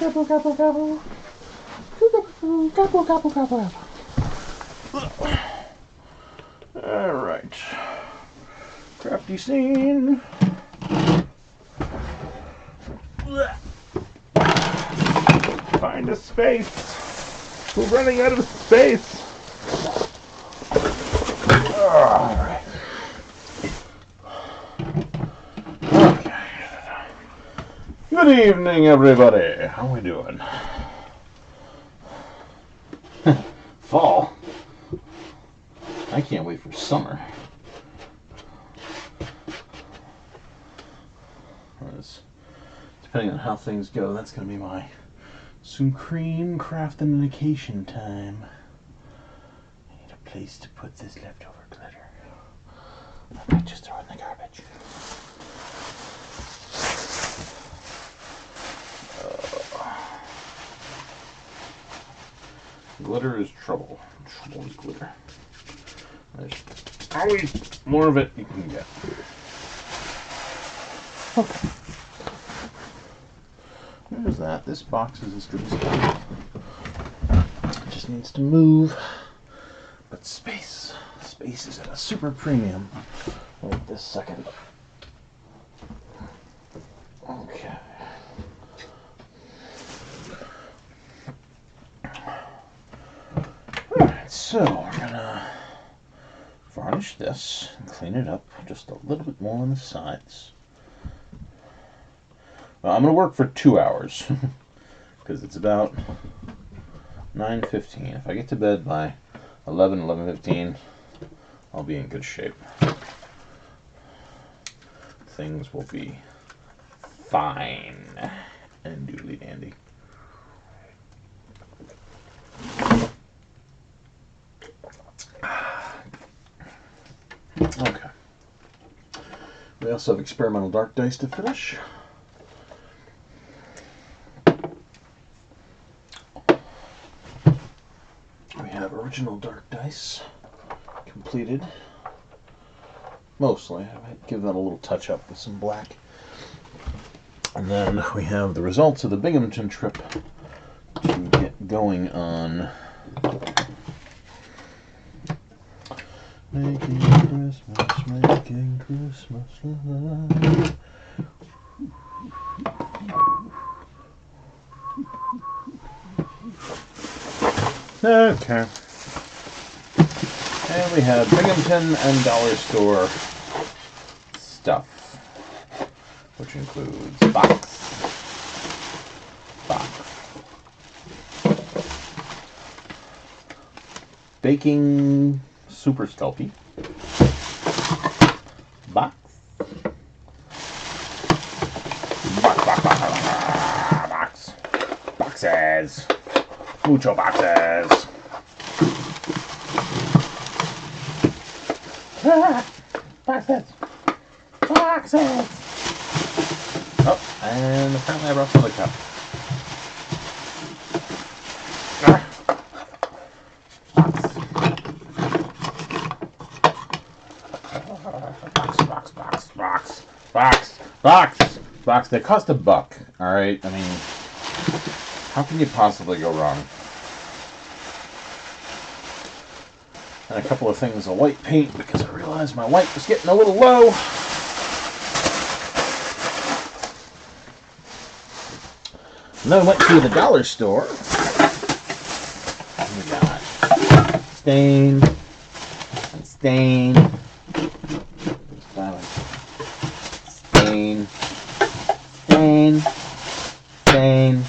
Gobble, gobble, gobble. Gobble, gobble, gobble, gobble. Alright. Crafty scene. Find a space. We're running out of space. Alright. Okay. Good evening, everybody. How we doing? Fall. I can't wait for summer. Depending on how things go, that's going to be my supreme craft and vacation time. I need a place to put this leftover glitter. I might just throw it in the garbage. Glitter is trouble. Trouble is glitter. There's always more of it you can get. Okay. There's that. This box is as good as done. It just needs to move. But space. Space is at a super premium right this second. Okay. Alright, so we're gonna varnish this and clean it up just a little bit more on the sides. Well, I'm going to work for 2 hours because it's about 9:15. If I get to bed by 11:15, I'll be in good shape. Things will be fine and doodly dandy. Okay. We also have experimental dark dice to finish. We have original dark dice completed. Mostly. I might give that a little touch up with some black. And then we have the results of the Binghamton trip to get going on. Making Christmas love. Okay. And we have Binghamton and dollar store stuff, which includes box, baking super stealthy, box, boxes, mucho boxes. Boxes! Boxes! Oh, and apparently I brought some other cup. Box. They cost $1. Alright? I mean, how can you possibly go wrong? And a couple of things of white paint because I realized my white was getting a little low. And then I went to the dollar store. And we got stain and stain. Stain. Stain. Stain.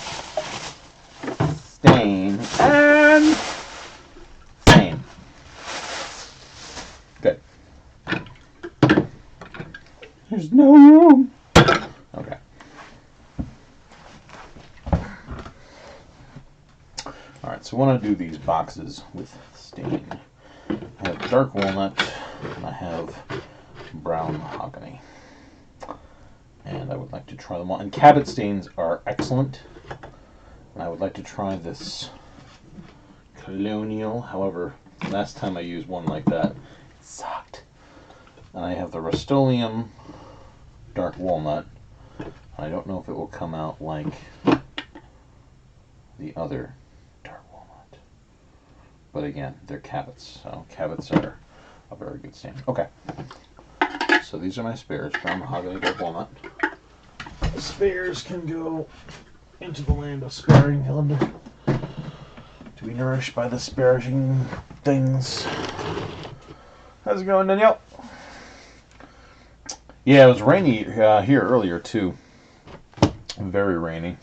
Stain. And stain. Good. no room. Okay. Alright, so I want to do these boxes with stain. I have dark walnut, and I have brown mahogany. And I would like to try them all. And Cabot stains are excellent. And I would like to try this Colonial. However, last time I used one like that, it sucked. And I have the Rust-Oleum dark walnut. I don't know if it will come out like the other dark walnut. But again, they're Cabots. So Cabots are a very good stain. Okay. So these are my spares. Brown mahogany, dark walnut. The spares can go into the land of sparing Helen to be nourished by the sparaging things. How's it going, Danielle? Yeah, it was rainy here earlier too. Very rainy.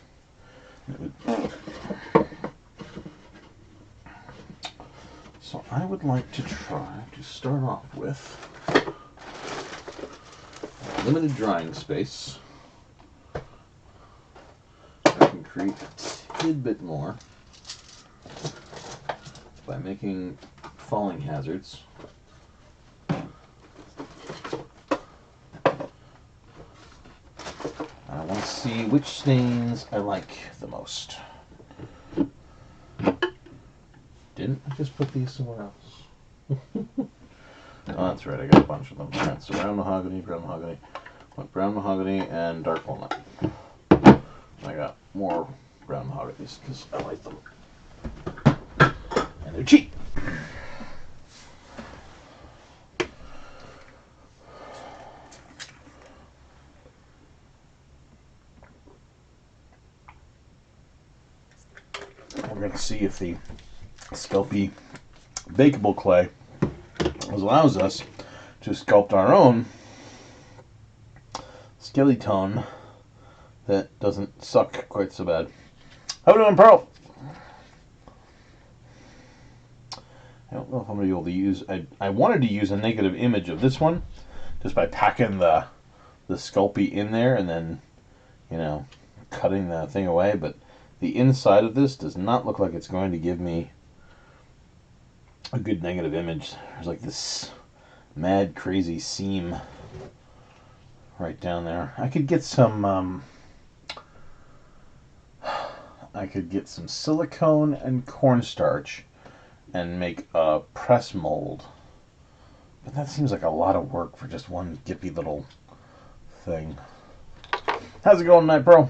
So I would like to try to start off with limited drying space. I can create a tidbit more by making falling hazards. I want to see which stains I like the most. Didn't I just put these somewhere else? Oh, that's right, I got a bunch of them. Alright, so brown mahogany, and dark walnut. I got more brown mahoganies because I like them. And they're cheap. We're going to see if the Sculpey bakeable clay allows us to sculpt our own skeleton that doesn't suck quite so bad. How are we doing, Pearl? I don't know if I'm going to be able to use... I wanted to use a negative image of this one just by packing the Sculpey in there and then, you know, cutting the thing away, but the inside of this does not look like it's going to give me a good negative image. There's like this mad crazy seam right down there. I could get some silicone and cornstarch and make a press mold, but that seems like a lot of work for just one gippy little thing. How's it going tonight, bro?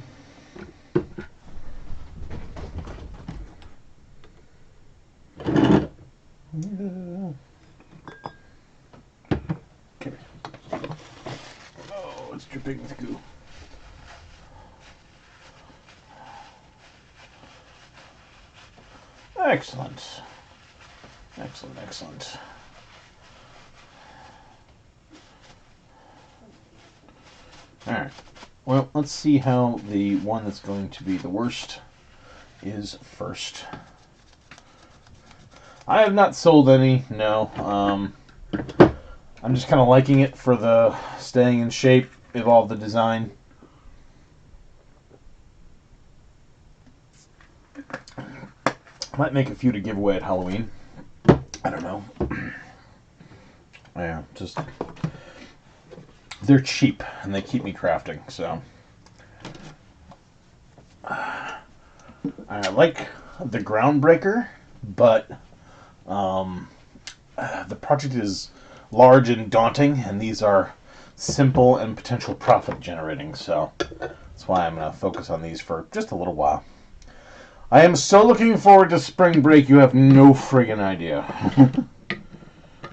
Okay. Oh, it's dripping with goo. Excellent. Excellent, excellent. Alright. Well, let's see how the one that's going to be the worst is first. I have not sold any, no. I'm just kind of liking it for the staying in shape of all the design. Might make a few to give away at Halloween. I don't know. Yeah, just... they're cheap, and they keep me crafting, so... I like the Groundbreaker, but the project is large and daunting, and these are simple and potential profit generating, so that's why I'm going to focus on these for just a little while. I am so looking forward to spring break, you have no friggin' idea.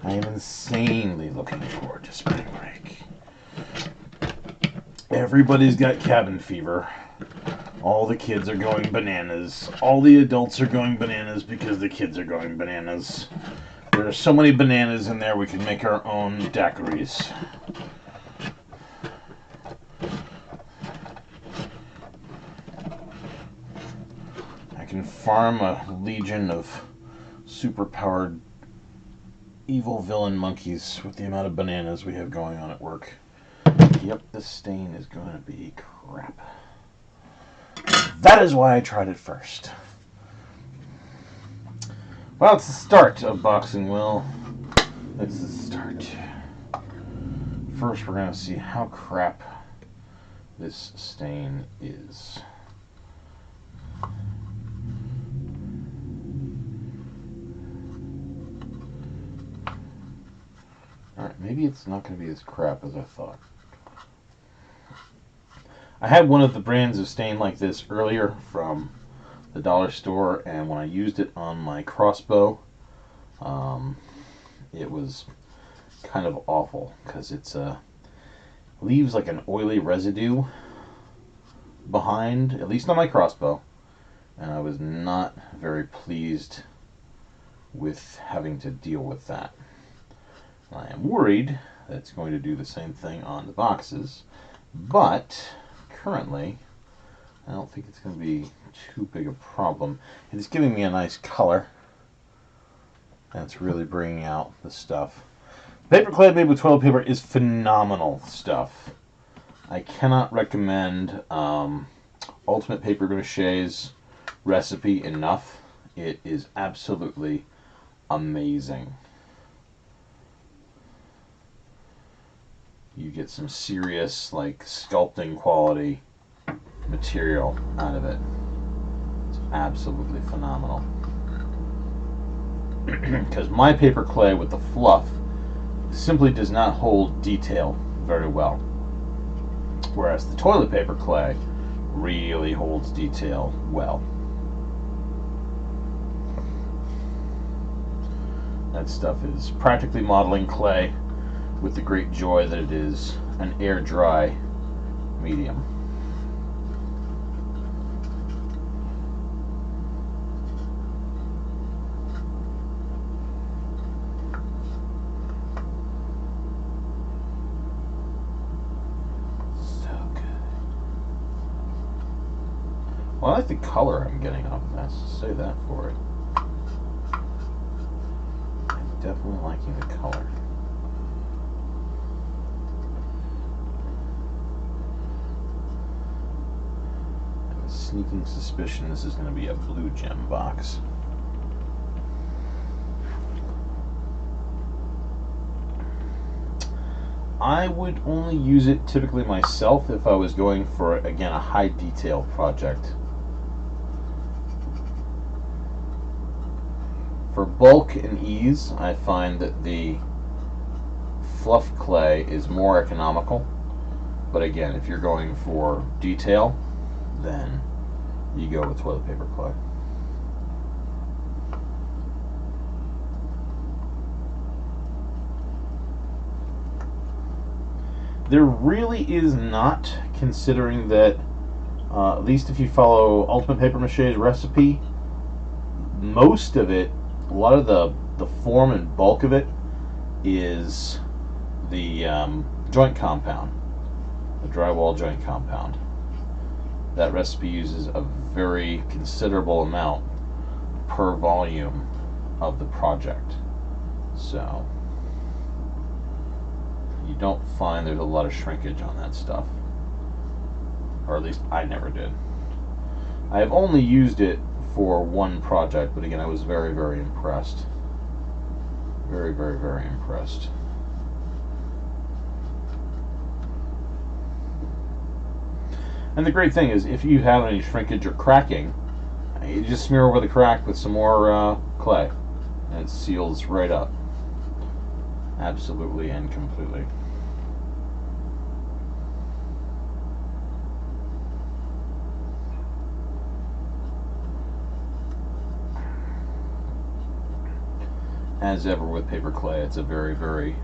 I am insanely looking forward to spring break. Everybody's got cabin fever. All the kids are going bananas. All the adults are going bananas because the kids are going bananas. There are so many bananas in there we can make our own daiquiris. I can farm a legion of super-powered evil villain monkeys with the amount of bananas we have going on at work. Yep, this stain is going to be crap. That is why I tried it first. Well, it's the start of Boxing Will. It's the start. First, we're going to see how crap this stain is. Alright, maybe it's not going to be as crap as I thought. I had one of the brands of stain like this earlier from the dollar store, and when I used it on my crossbow, it was kind of awful because it's leaves like an oily residue behind, at least on my crossbow, and I was not very pleased with having to deal with that. I am worried that it's going to do the same thing on the boxes, but currently I don't think it's going to be too big a problem. It's giving me a nice color, and it's really bringing out the stuff. Paper clay made with toilet paper is phenomenal stuff. I cannot recommend Ultimate Paper Mache's recipe enough. It is absolutely amazing. You get some serious, like, sculpting quality material out of it. It's absolutely phenomenal. Because my paper clay with the fluff simply does not hold detail very well, whereas the toilet paper clay really holds detail well. That stuff is practically modeling clay with the great joy that it is an air dry medium. Well, I like the color I'm getting off of that, so say that for it. I'm definitely liking the color. I have a sneaking suspicion this is going to be a blue gem box. I would only use it typically myself if I was going for, again, a high detail project. For bulk and ease, I find that the fluff clay is more economical. But again, if you're going for detail, then you go with toilet paper clay. There really is not, considering that, at least if you follow Ultimate Paper Mache's recipe, most of it, a lot of the form and bulk of it is the joint compound, the drywall joint compound. That recipe uses a very considerable amount per volume of the project. So you don't find there's a lot of shrinkage on that stuff. Or at least I never did. I have only used it for one project, but again, I was very, very impressed. Very, very, very impressed. And the great thing is, if you have any shrinkage or cracking, you just smear over the crack with some more clay, and it seals right up. Absolutely and completely. As ever with paper clay, it's a very, very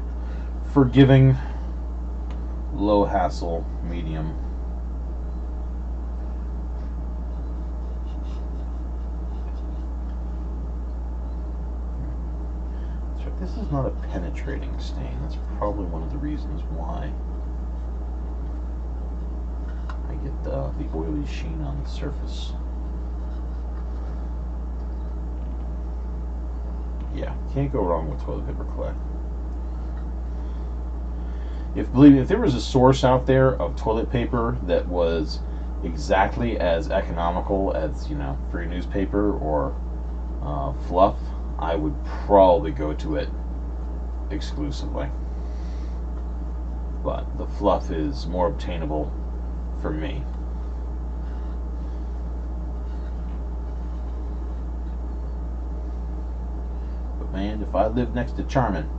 forgiving, low hassle medium. This is not a penetrating stain. That's probably one of the reasons why I get the oily sheen on the surface. Yeah, can't go wrong with toilet paper clay. if there was a source out there of toilet paper that was exactly as economical as, free newspaper or fluff, I would probably go to it exclusively. But the fluff is more obtainable for me. But man, if I lived next to Charmin,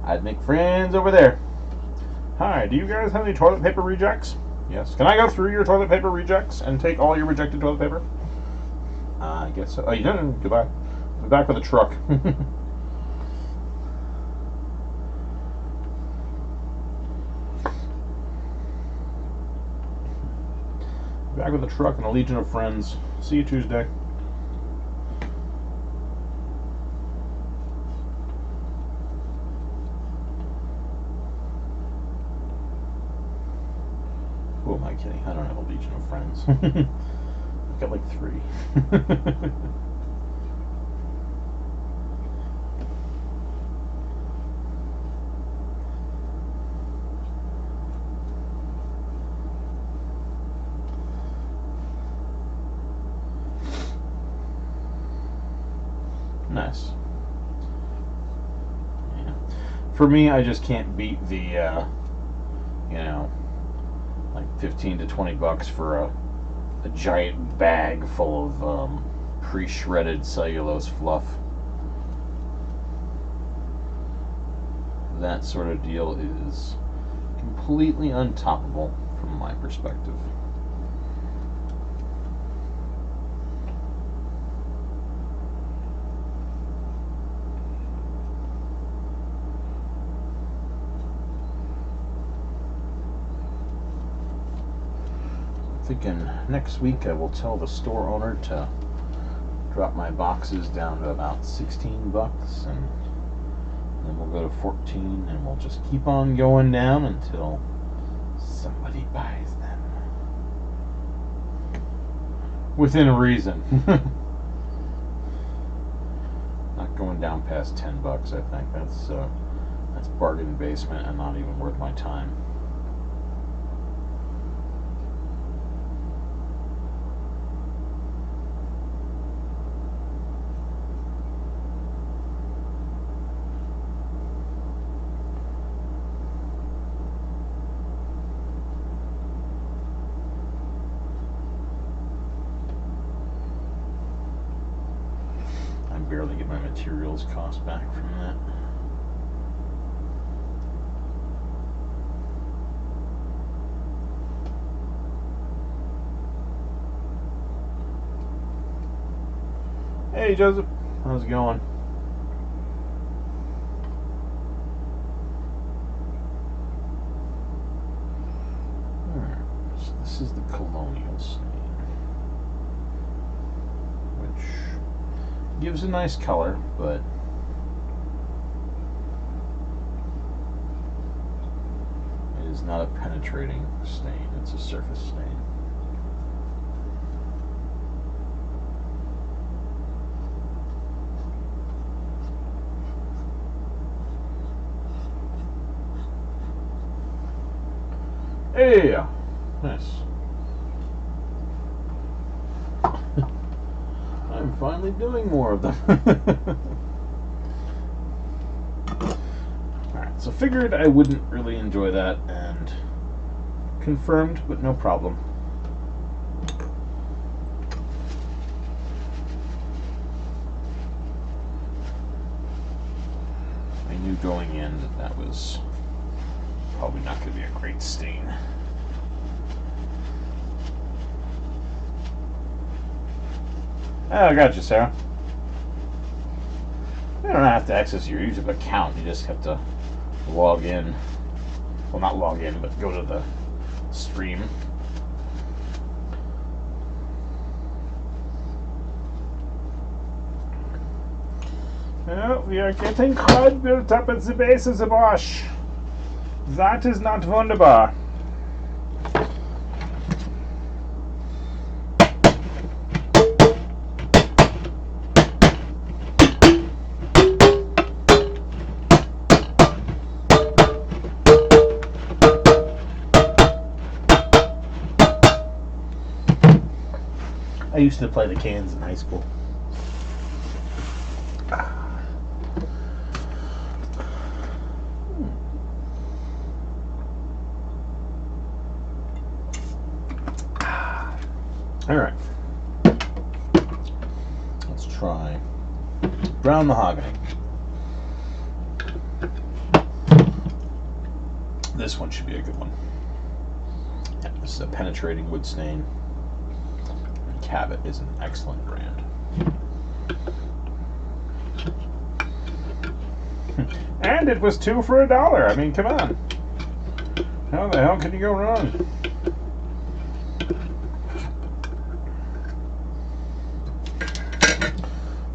I'd make friends over there. Hi, do you guys have any toilet paper rejects? Yes. Can I go through your toilet paper rejects and take all your rejected toilet paper? I guess so. Oh, you didn't. Goodbye. I'll be back with a truck. Back with a truck and a legion of friends. See you Tuesday. Who am I kidding? I don't have a legion of friends. I've got like 3. Nice. Yeah. For me, I just can't beat the, like 15 to 20 bucks for a giant bag full of pre-shredded cellulose fluff. That sort of deal is completely untoppable from my perspective. Thinking next week I will tell the store owner to drop my boxes down to about 16 bucks, and then we'll go to 14, and we'll just keep on going down until somebody buys them. Within reason. Not going down past 10 bucks, I think. That's bargain basement and not even worth my time. Barely get my materials cost back from that. Hey Joseph, how's it going? Alright, so this is the colonial stain, which gives a nice color, but it is not a penetrating stain, it's a surface stain. Hey! Nice. I'm finally doing more of them. Alright, so figured I wouldn't really enjoy that, and confirmed, but no problem. I knew going in that was probably not going to be a great stain. Oh, I got you, Sarah. You don't have to access your YouTube account. You just have to log in. Well, not log in, but go to the stream. Well, we are getting crowd built up at the base of the bush. That is not wunderbar. used to play the cans in high school. All right. Let's try brown mahogany. This one should be a good one. Yeah, this is a penetrating wood stain. Cabot is an excellent brand. And it was 2 for $1. I mean, come on. How the hell can you go wrong?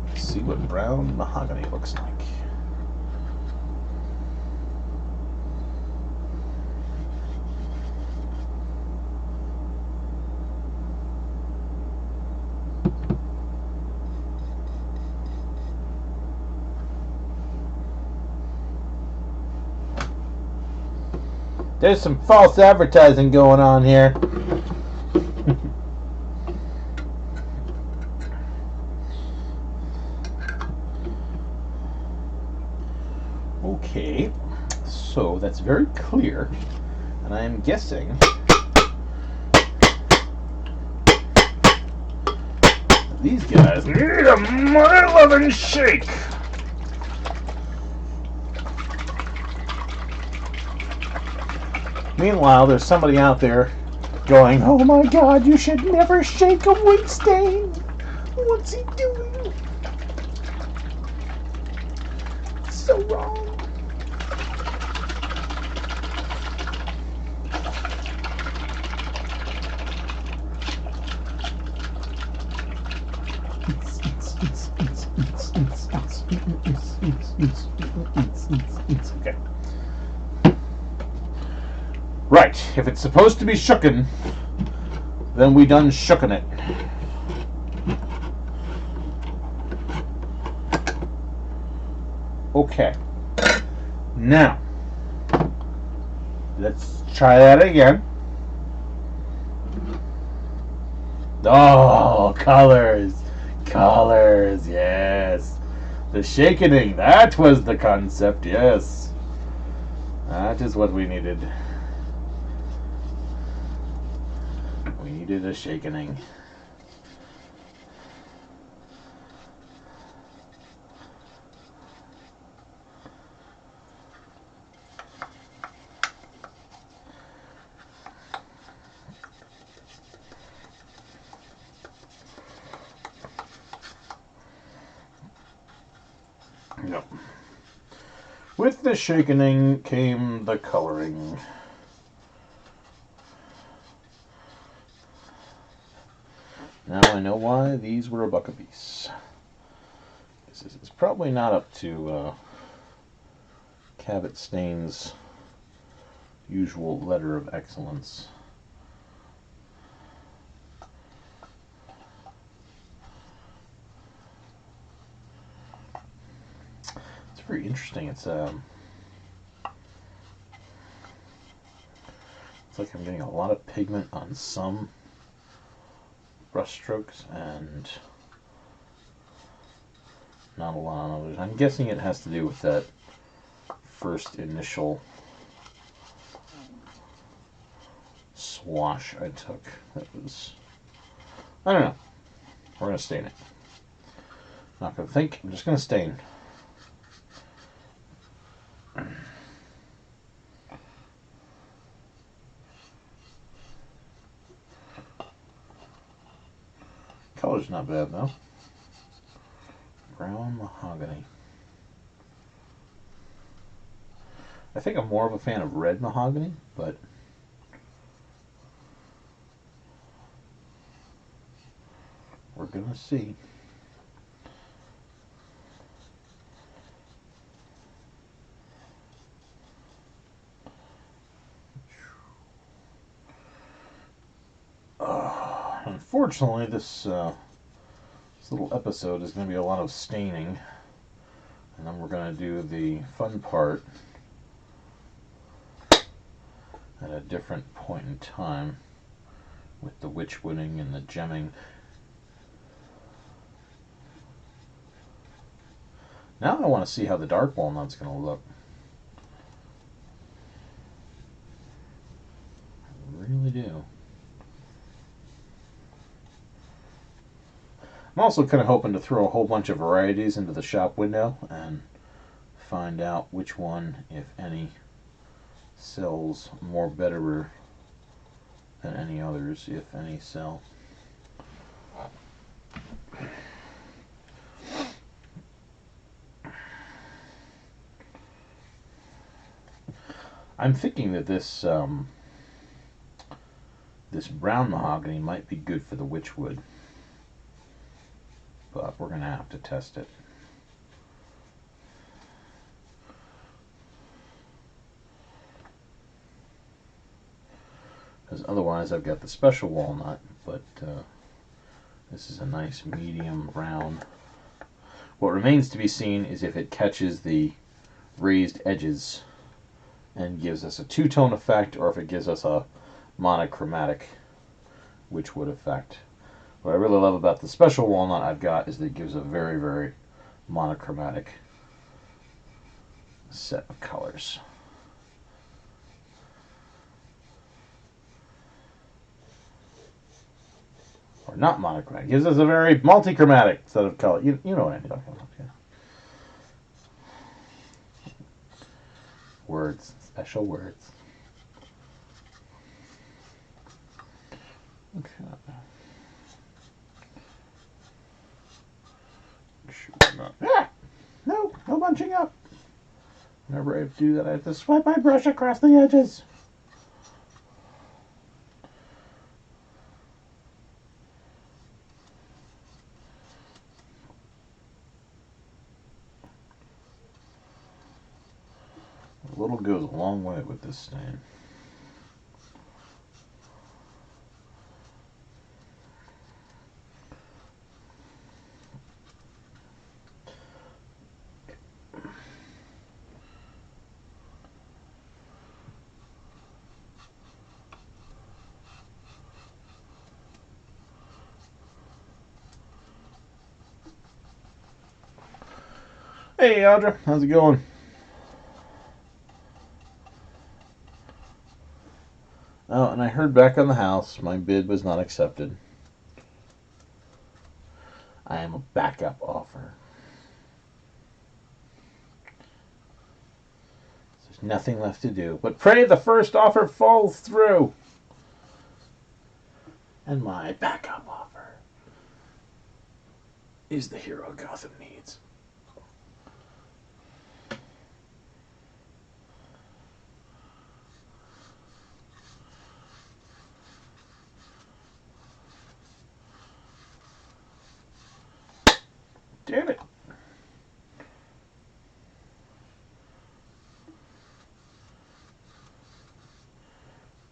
Let's see what brown mahogany looks like. There's some false advertising going on here. Okay, so that's very clear, and I am guessing these guys need a mother-loving shake. Meanwhile, there's somebody out there going, "Oh my God, you should never shake a wood stain. What's he doing? It's so wrong." Okay. Right, if it's supposed to be shooken, then we done shooken it. Okay. Now, let's try that again. Oh, colors. Colors, yes. The shakening, that was the concept, yes. That is what we needed. We needed a shakening. Yep. With the shakening came the coloring. Now I know why these were $1 apiece. This is probably not up to Cabot Stain's usual letter of excellence. It's very interesting. It's like I'm getting a lot of pigment on some brush strokes and not a lot on others. I'm guessing it has to do with that first initial swash I took. That was, I don't know. We're going to stain it. Not going to think, I'm just going to stain. Color's not bad though. Brown mahogany. I think I'm more of a fan of red mahogany, but we're gonna see. Unfortunately, this little episode is going to be a lot of staining, and then we're going to do the fun part at a different point in time with the witchwooding and the gemming. Now I want to see how the dark walnut's going to look. I really do. I'm also kind of hoping to throw a whole bunch of varieties into the shop window and find out which one, if any, sells more better than any others, if any sell. I'm thinking that this this brown mahogany might be good for the witchwood, but we're going to have to test it. Because otherwise I've got the special walnut, but this is a nice medium brown. What remains to be seen is if it catches the raised edges and gives us a two-tone effect, or if it gives us a monochromatic witchwood effect. What I really love about the special walnut I've got is that it gives a very, very monochromatic set of colors. Or not monochromatic. It gives us a very multichromatic set of colors. You know what I'm talking about. Yeah. Words. Special words. Okay. Ah! No bunching up. Whenever I have to do that, I have to swipe my brush across the edges. A little goes a long way with this stain. Hey Audra, how's it going? Oh, and I heard back on the house my bid was not accepted. I am a backup offer. There's nothing left to do but pray the first offer falls through. And my backup offer is the hero Gotham needs. Damn it.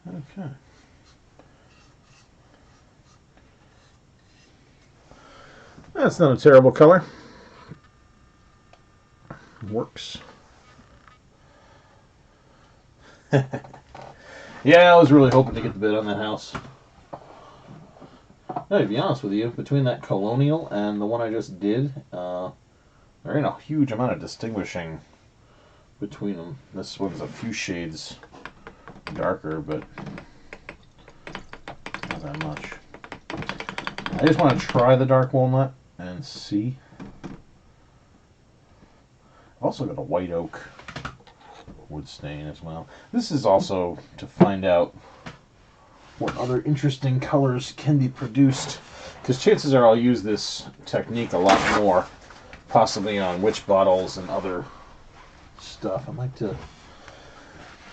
Okay. That's not a terrible color. Works. Yeah, I was really hoping to get the bid on that house. No, to be honest with you, between that Colonial and the one I just did, there ain't a huge amount of distinguishing between them. This one's a few shades darker, but not that much. I just want to try the dark walnut and see. I've also got a white oak wood stain as well. This is also to find out what other interesting colors can be produced, because chances are I'll use this technique a lot more, possibly on witch bottles and other stuff. I'd like to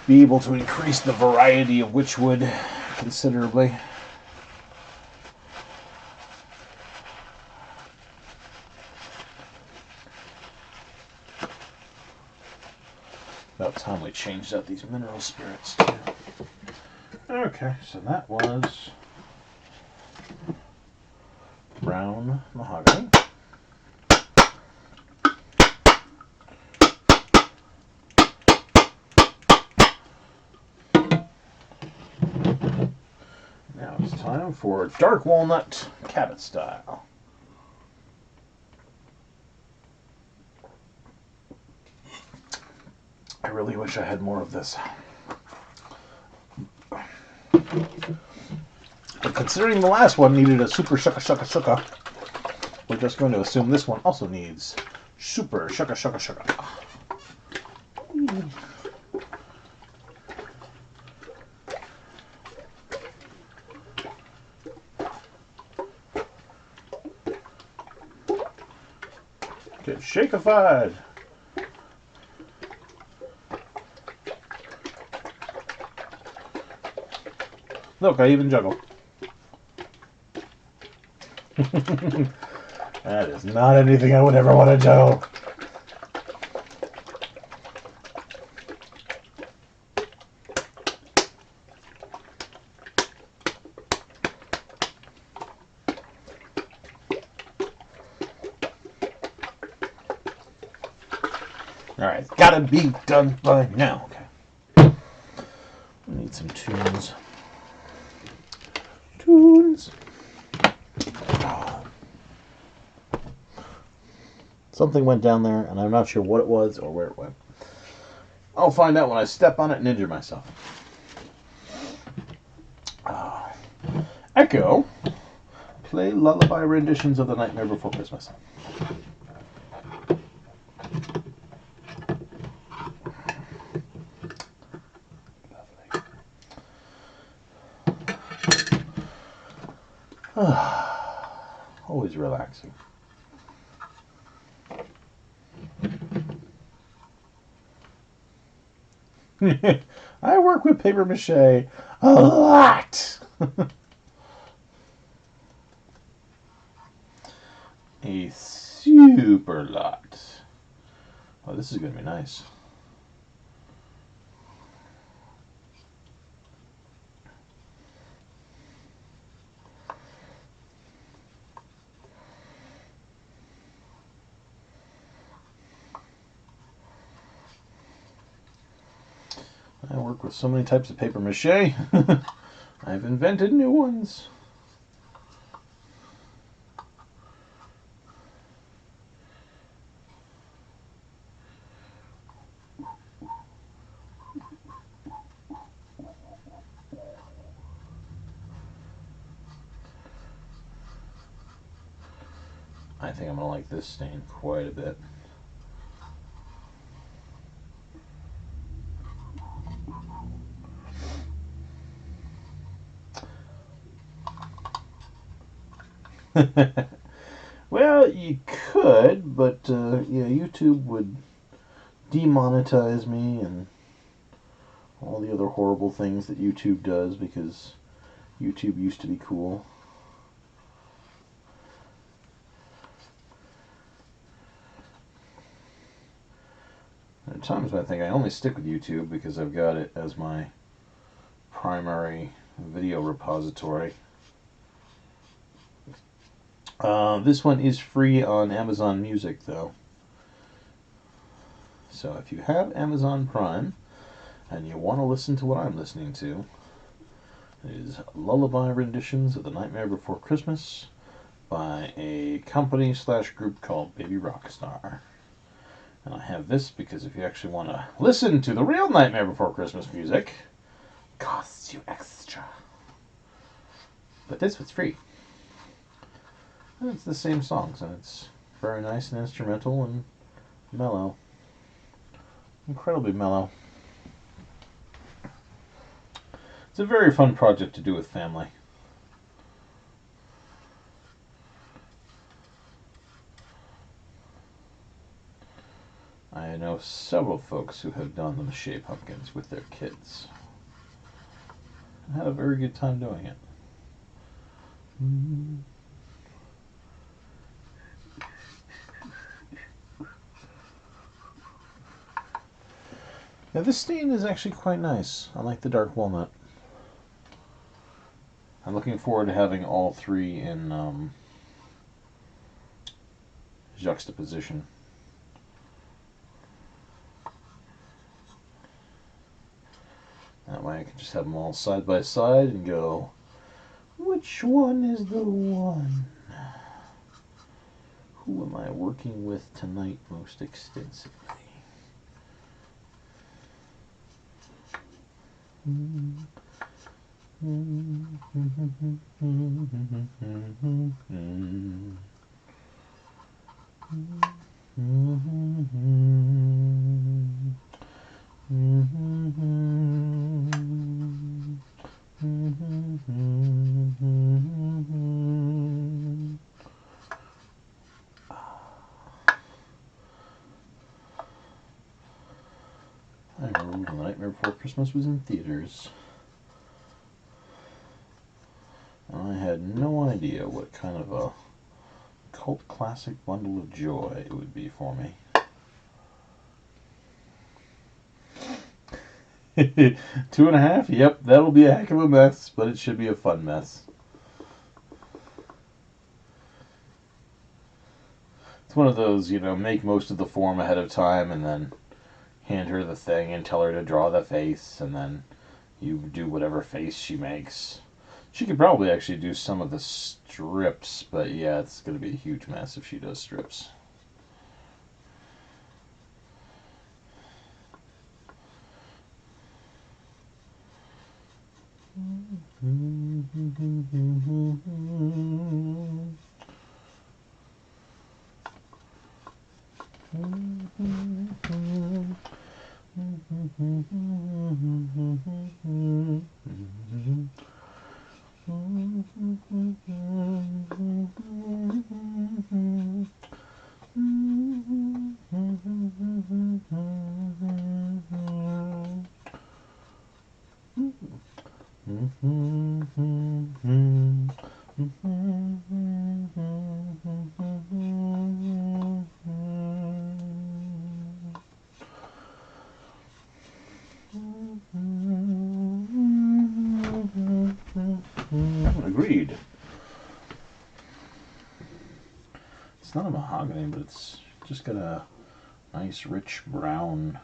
be able to increase the variety of witchwood considerably. About time we changed out these mineral spirits too. Okay, so that was brown mahogany. Now it's time for dark walnut Cabot style. I really wish I had more of this. But considering the last one needed a super shucka shucka shucka, we're just going to assume this one also needs super shucka shucka shucka. Get shakified. Look, I even juggle. That is not anything I would ever want to juggle. Alright, it's gotta be done by now. Okay. We need some tunes. Tunes. Something went down there, and I'm not sure what it was or where it went. I'll find out when I step on it and injure myself. Echo, play lullaby renditions of The Nightmare Before Christmas. Always relaxing. I work with paper mache a lot. A super lot. Oh, this is going to be nice. I work with so many types of paper mache. I've invented new ones. I think I'm going to like this stain quite a bit. Well, you could, but yeah, YouTube would demonetize me and all the other horrible things that YouTube does because YouTube used to be cool. There are times when I think I only stick with YouTube because I've got it as my primary video repository. This one is free on Amazon Music, though. So if you have Amazon Prime and you want to listen to what I'm listening to, it is lullaby renditions of The Nightmare Before Christmas by a company/group called Baby Rockstar. And I have this because if you actually want to listen to the real Nightmare Before Christmas music, it costs you extra. But this was free. And it's the same songs, and it's very nice and instrumental and mellow. Incredibly mellow. It's a very fun project to do with family. I know several folks who have done the mache pumpkins with their kids. I had a very good time doing it. Yeah, this stain is actually quite nice. I like the dark walnut. I'm looking forward to having all three in juxtaposition. That way I can just have them all side by side and go, which one is the one? Who am I working with tonight most extensively? I remember when The Nightmare Before Christmas was in theaters. And I had no idea what kind of a cult classic bundle of joy it would be for me. 2.5? Yep, that'll be a heck of a mess, but it should be a fun mess. It's one of those, make most of the form ahead of time and then hand her the thing and tell her to draw the face, and then you do whatever face she makes. She could probably actually do some of the strips, but yeah, it's going to be a huge mess if she does strips. Agreed. It's not a mahogany, but it's just got a nice rich brown.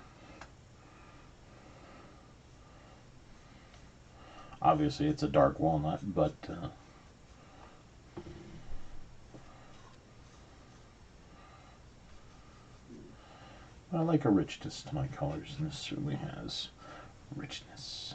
Obviously it's a dark walnut, but I like a richness to my colors, and this certainly has richness.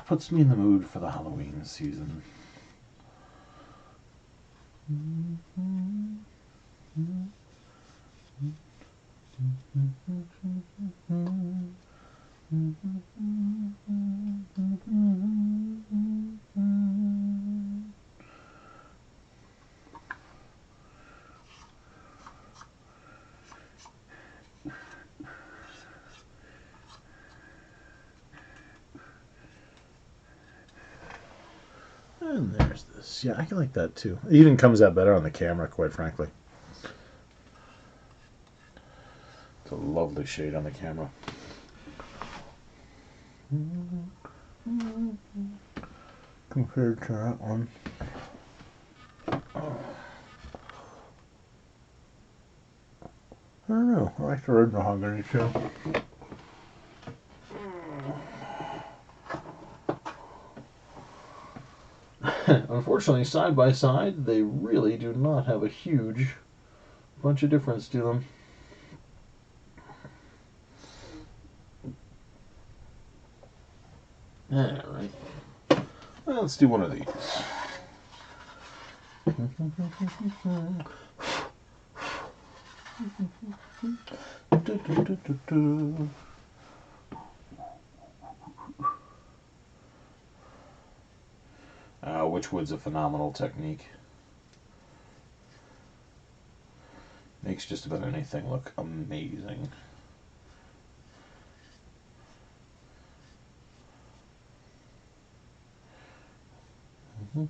Puts me in the mood for the Halloween season. And there's this. Yeah, I can like that too. It even comes out better on the camera, quite frankly. It's a lovely shade on the camera. Compared to that one. I don't know. I like the red mahogany too. Unfortunately, side by side, they really do not have a huge bunch of difference to them. Alright. Well, let's do one of these. Which wood's a phenomenal technique. Makes just about anything look amazing. I'm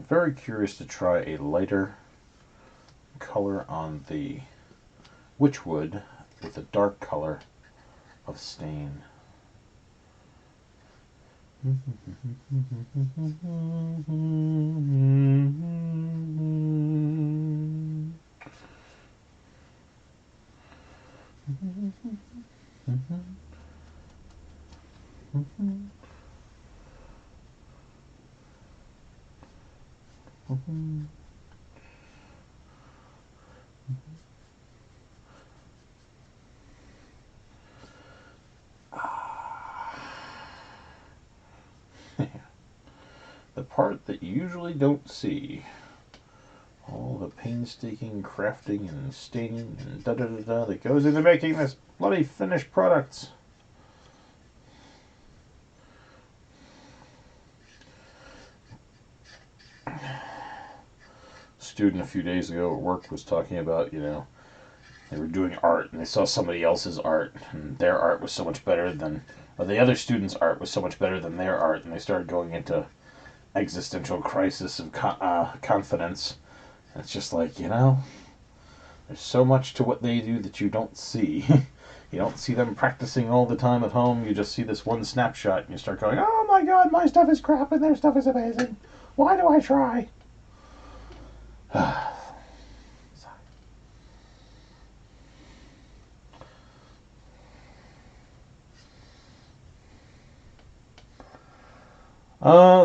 very curious to try a lighter color on the witchwood with a dark color of stain. The part that you usually don't see. All the painstaking crafting and staining and da-da-da-da that goes into making this bloody finished product. Student a few days ago at work was talking about, they were doing art and they saw somebody else's art and their art was so much better than, or the other student's art was so much better than their art, and they started going into existential crisis of confidence. And it's just like, there's so much to what they do that you don't see. You don't see them practicing all the time at home. You just see this one snapshot and you start going, oh my god, my stuff is crap and their stuff is amazing. Why do I try?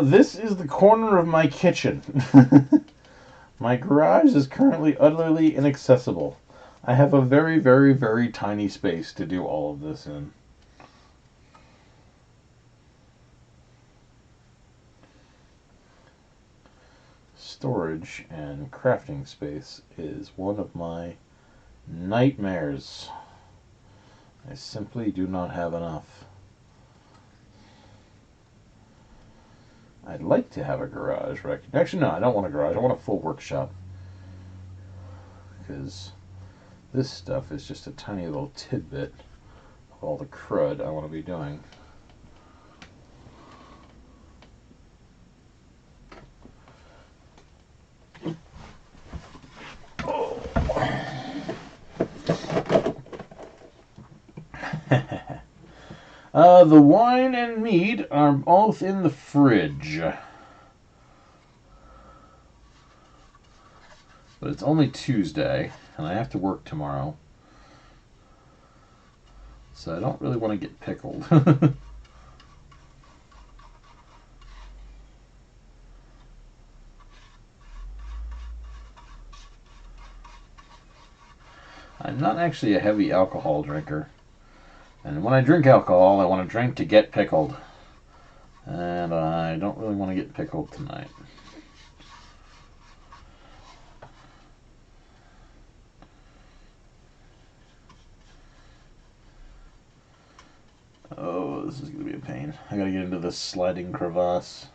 This is the corner of my kitchen. My garage is currently utterly inaccessible. I have a very, very, very tiny space to do all of this in. Storage and crafting space is one of my nightmares. I simply do not have enough. I'd like to have a garage. Actually, no, I don't want a garage. I want a full workshop. Because this stuff is just a tiny little tidbit of all the crud I want to be doing. The wine and mead are both in the fridge. But it's only Tuesday, and I have to work tomorrow. So I don't really want to get pickled. I'm not actually a heavy alcohol drinker. And when I drink alcohol, I want to drink to get pickled. And I don't really want to get pickled tonight. Oh, this is going to be a pain. I got to get into this sliding crevasse.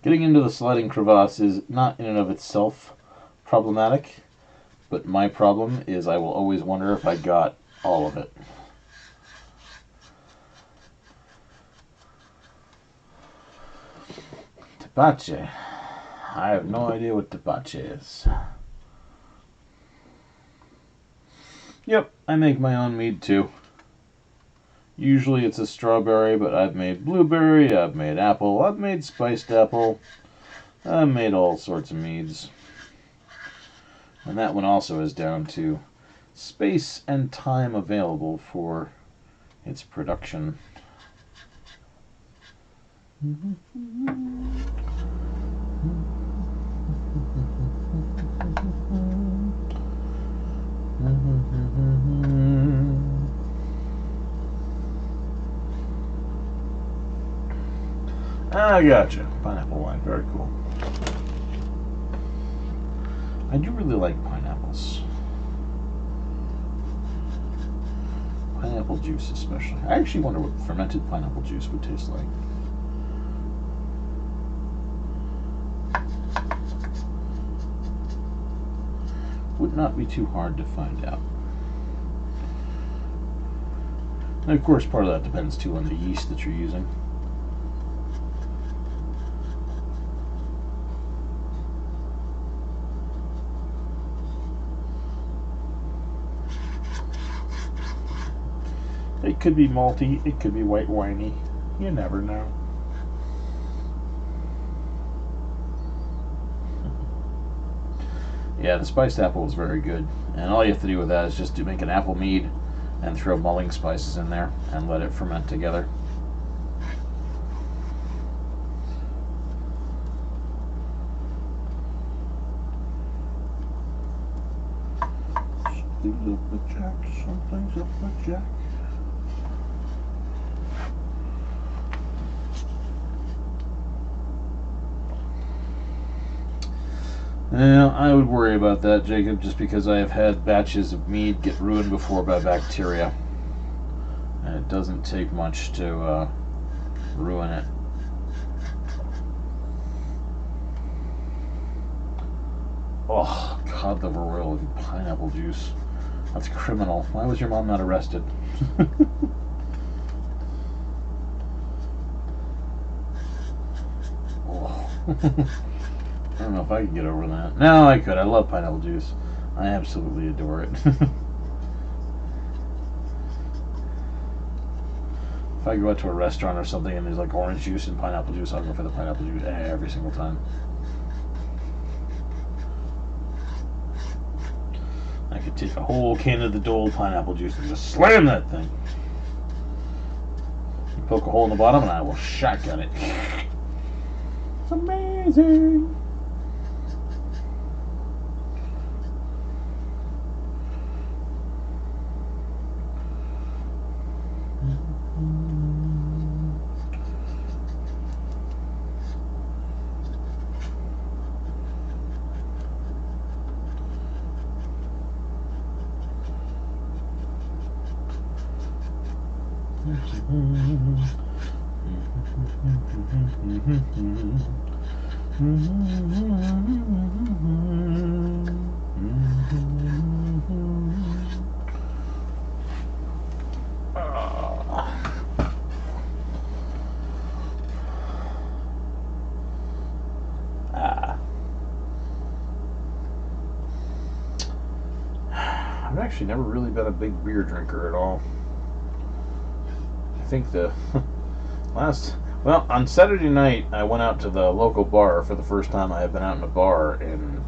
Getting into the sliding crevasse is not in and of itself problematic, but my problem is I will always wonder if I got all of it. Tepache. I have no idea what tepache is. Yep, I make my own mead too. Usually it's a strawberry, but I've made blueberry, I've made apple, I've made spiced apple. I've made all sorts of meads. And that one also is down to space and time available for its production. I gotcha. Pineapple wine, very cool. I do really like pineapples. Pineapple juice especially. I actually wonder what fermented pineapple juice would taste like. Would not be too hard to find out. And of course, part of that depends too on the yeast that you're using. It could be malty, it could be white winey. You never know. Yeah, the spiced apple is very good. And all you have to do with that is just to make an apple mead and throw mulling spices in there and let it ferment together. Something's up with Jack, something's up with Jack. Now, I would worry about that, Jacob, just because I have had batches of mead get ruined before by bacteria. And it doesn't take much to ruin it. Oh, cod liver oil and pineapple juice. That's criminal. Why was your mom not arrested? Oh. I don't know if I could get over that. No, I could. I love pineapple juice. I absolutely adore it. If I go out to a restaurant or something and there's like orange juice and pineapple juice, I'll go for the pineapple juice every single time. I could take a whole can of the Dole pineapple juice and just slam that thing. You poke a hole in the bottom and I will shotgun it. It's amazing. I've actually never really been a big beer drinker at all. I think the on Saturday night I went out to the local bar for the first time I have been out in a bar in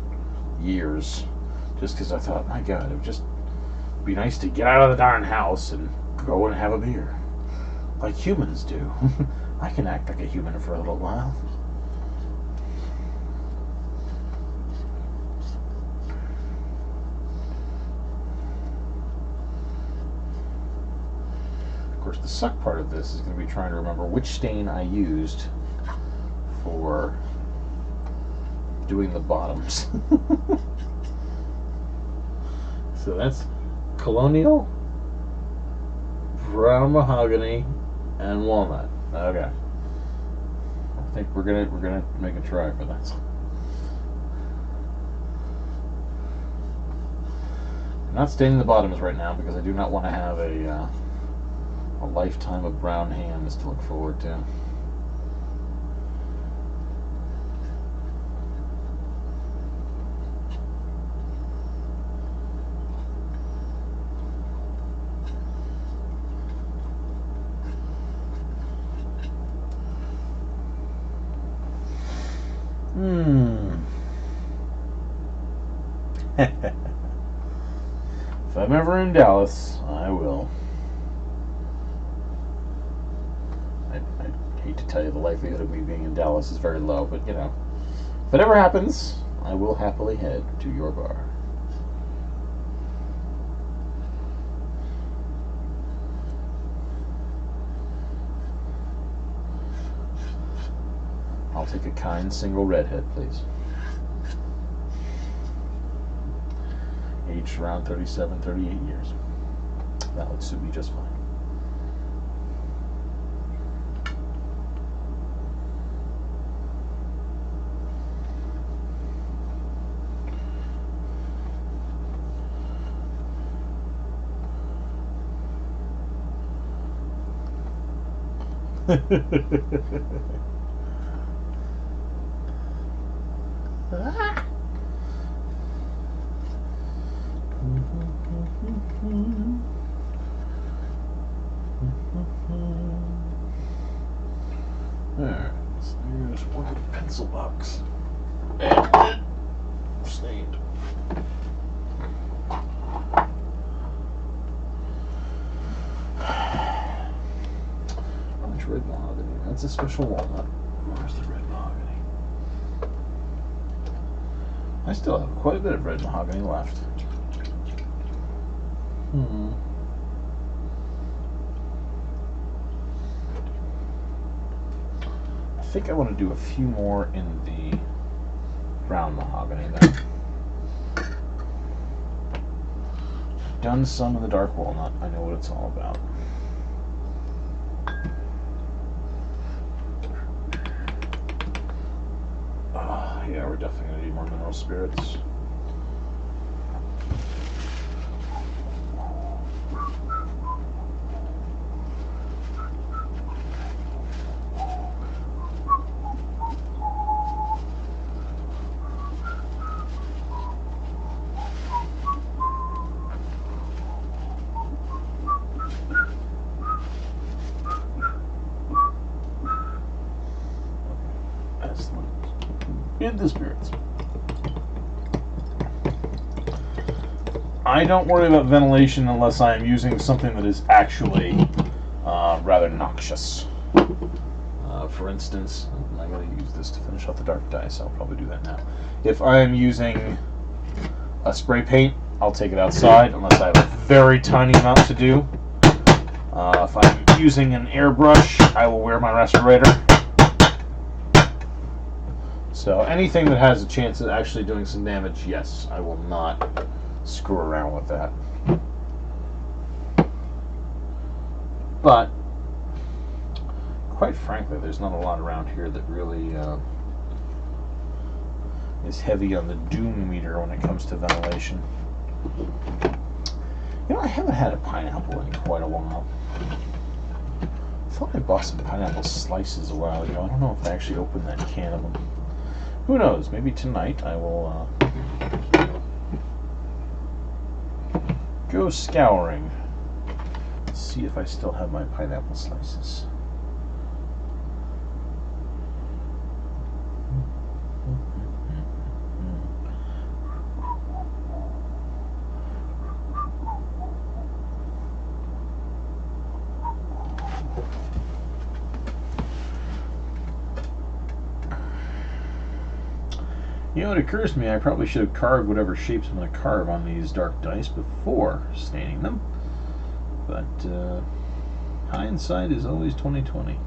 years, just because I thought, my God, it would just be nice to get out of the darn house and go and have a beer, like humans do. I can act like a human for a little while. Of course, the suck part of this is going to be trying to remember which stain I used for doing the bottoms. So that's Colonial, Brown Mahogany, and Walnut. Okay. I think we're gonna make a try for this. I'm not staining the bottoms right now because I do not want to have a lifetime of brown hands to look forward to. If I'm ever in Dallas, I will. I hate to tell you, the likelihood of me being in Dallas is very low, but you know, if it ever happens, I will happily head to your bar. I'll take a kind single redhead, please. Aged around 37, 38 years. That would suit me just fine. Alright, so here's one pencil box. And stained. Orange red mahogany. That's a special walnut. Where's the red mahogany? I still have quite a bit of red mahogany left. I think I want to do a few more in the brown mahogany then. I've done some of the dark walnut. I know what it's all about. Yeah, we're definitely going to need more mineral spirits. In the spirits. I don't worry about ventilation unless I am using something that is actually rather noxious. For instance, I'm going to use this to finish off the dark dice. I'll probably do that now. If I am using a spray paint, I'll take it outside unless I have a very tiny amount to do. If I'm using an airbrush, I will wear my respirator. So anything that has a chance of actually doing some damage, yes, I will not screw around with that. But, quite frankly, there's not a lot around here that really is heavy on the doom meter when it comes to ventilation. You know, I haven't had a pineapple in quite a while. I thought I bought some pineapple slices a while ago. I don't know if I actually opened that can of them. Who knows? Maybe tonight I will go scouring. See if I still have my pineapple slices. You know, it occurs to me I probably should have carved whatever shapes I'm going to carve on these dark dice before staining them. But hindsight is always 20/20.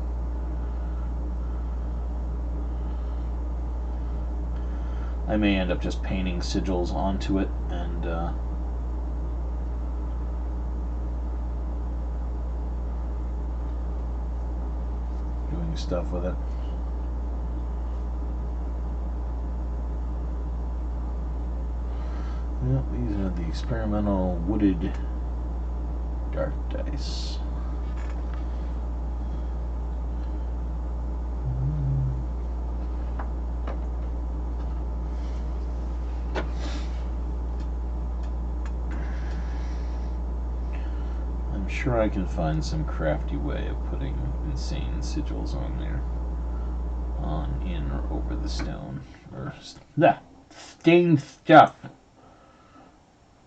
I may end up just painting sigils onto it and doing stuff with it. Well, these are the experimental wooded dark dice. I'm sure I can find some crafty way of putting insane sigils on there. On, in, or over the stone. Or, stained stuff.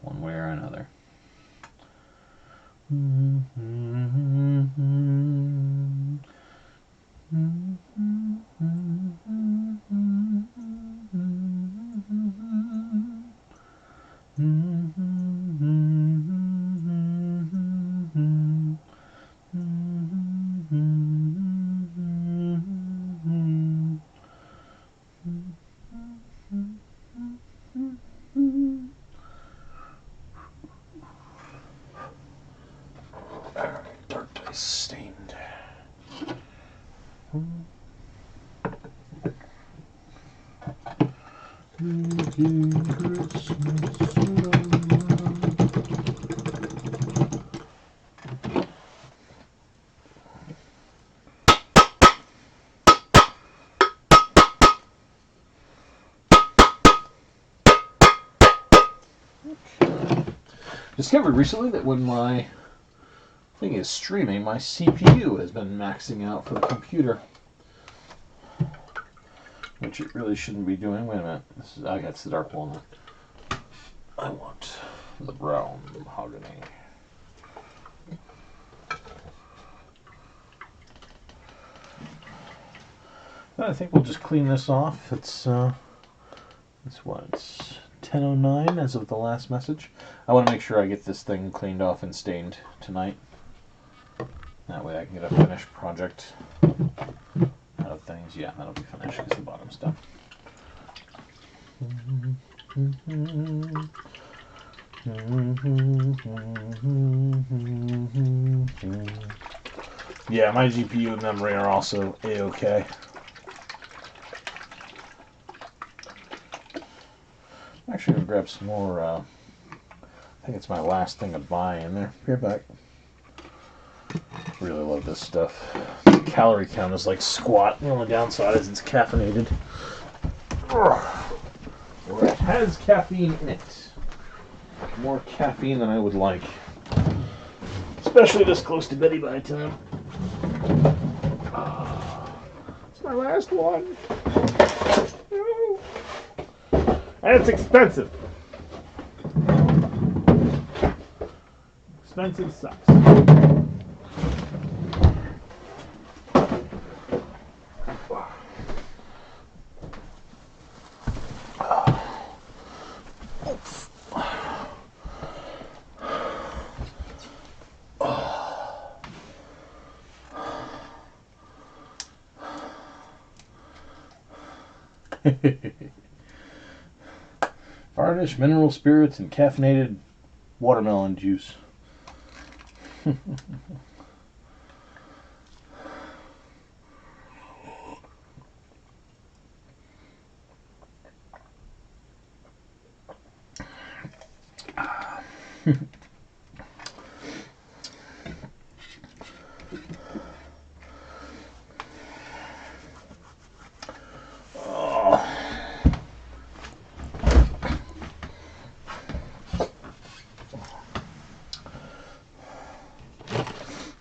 One way or another. stained. Discovered recently that when my thing is streaming, my CPU has been maxing out for the computer, which it really shouldn't be doing. Wait a minute, that's the dark walnut. I want the brown mahogany. I think we'll just clean this off. It's what? It's 10:09 as of the last message. I want to make sure I get this thing cleaned off and stained tonight. That way I can get a finished project out of things. Yeah, that'll be finished because the bottom's done. Yeah, my GPU and memory are also A-okay. I'm actually going to grab some more, I think it's my last thing to buy in there. Be right back. Really love this stuff. The calorie count is like squat. The only downside is it's caffeinated. Or it has caffeine in it. More caffeine than I would like. Especially this close to bedtime. It's my last one. No. And it's expensive. Expensive sucks. Varnish, mineral spirits, and caffeinated watermelon juice.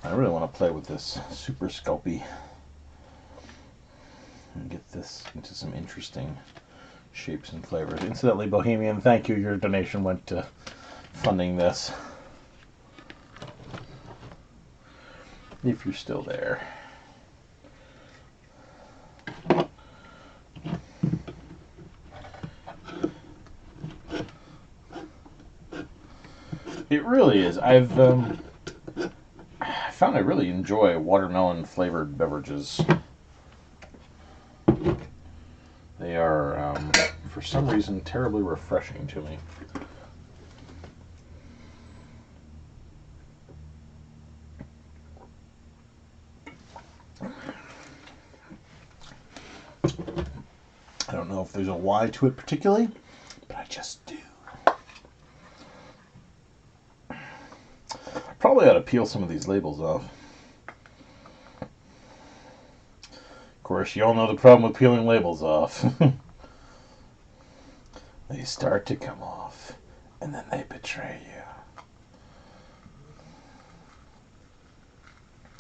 I really want to play with this Super Sculpey and get this into some interesting shapes and flavors. Incidentally, Bohemian, thank you. Your donation went to funding this. If you're still there. It really is. I've found I really enjoy watermelon flavored beverages. They are, for some reason, terribly refreshing to me. I don't know if there's a why to it particularly, but I just do. Probably ought to peel some of these labels off. Of course, you all know the problem with peeling labels off. They start to come off, and then they betray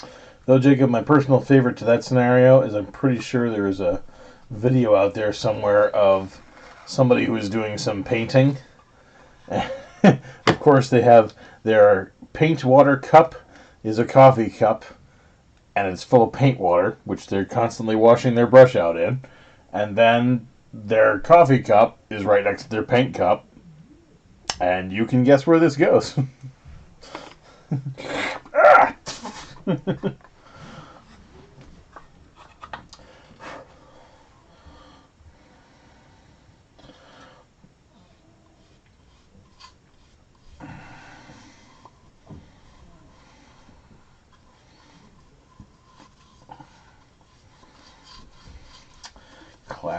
you. Though, Jacob, my personal favorite to that scenario is I'm pretty sure there is a video out there somewhere of somebody who is doing some painting. Of course, they have their paint water cup is a coffee cup, and it's full of paint water, which they're constantly washing their brush out in. And then their coffee cup is right next to their paint cup, and you can guess where this goes. Ah!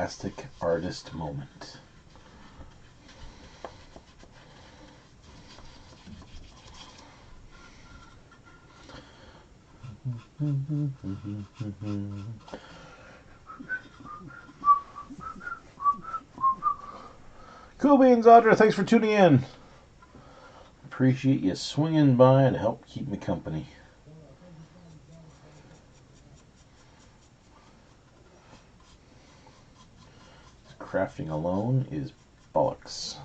scholastic artist moment. Cool beans, Audra. Thanks for tuning in. Appreciate you swinging by to help keep me company. Crafting alone is bollocks.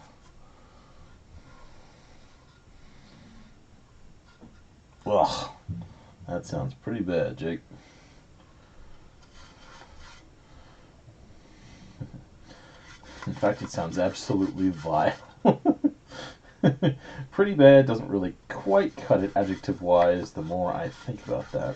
Ugh, that sounds pretty bad, Jake. In fact, it sounds absolutely vile. Pretty bad doesn't really quite cut it adjective-wise the more I think about that.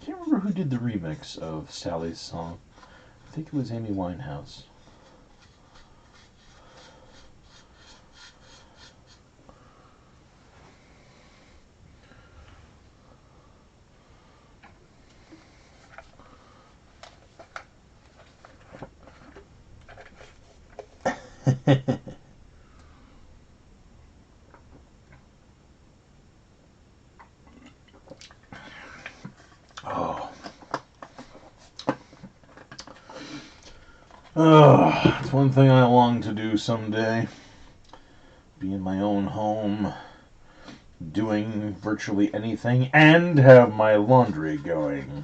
Can't remember who did the remix of Sally's song. I think it was Amy Winehouse. It's one thing I long to do someday. Be in my own home, doing virtually anything, and have my laundry going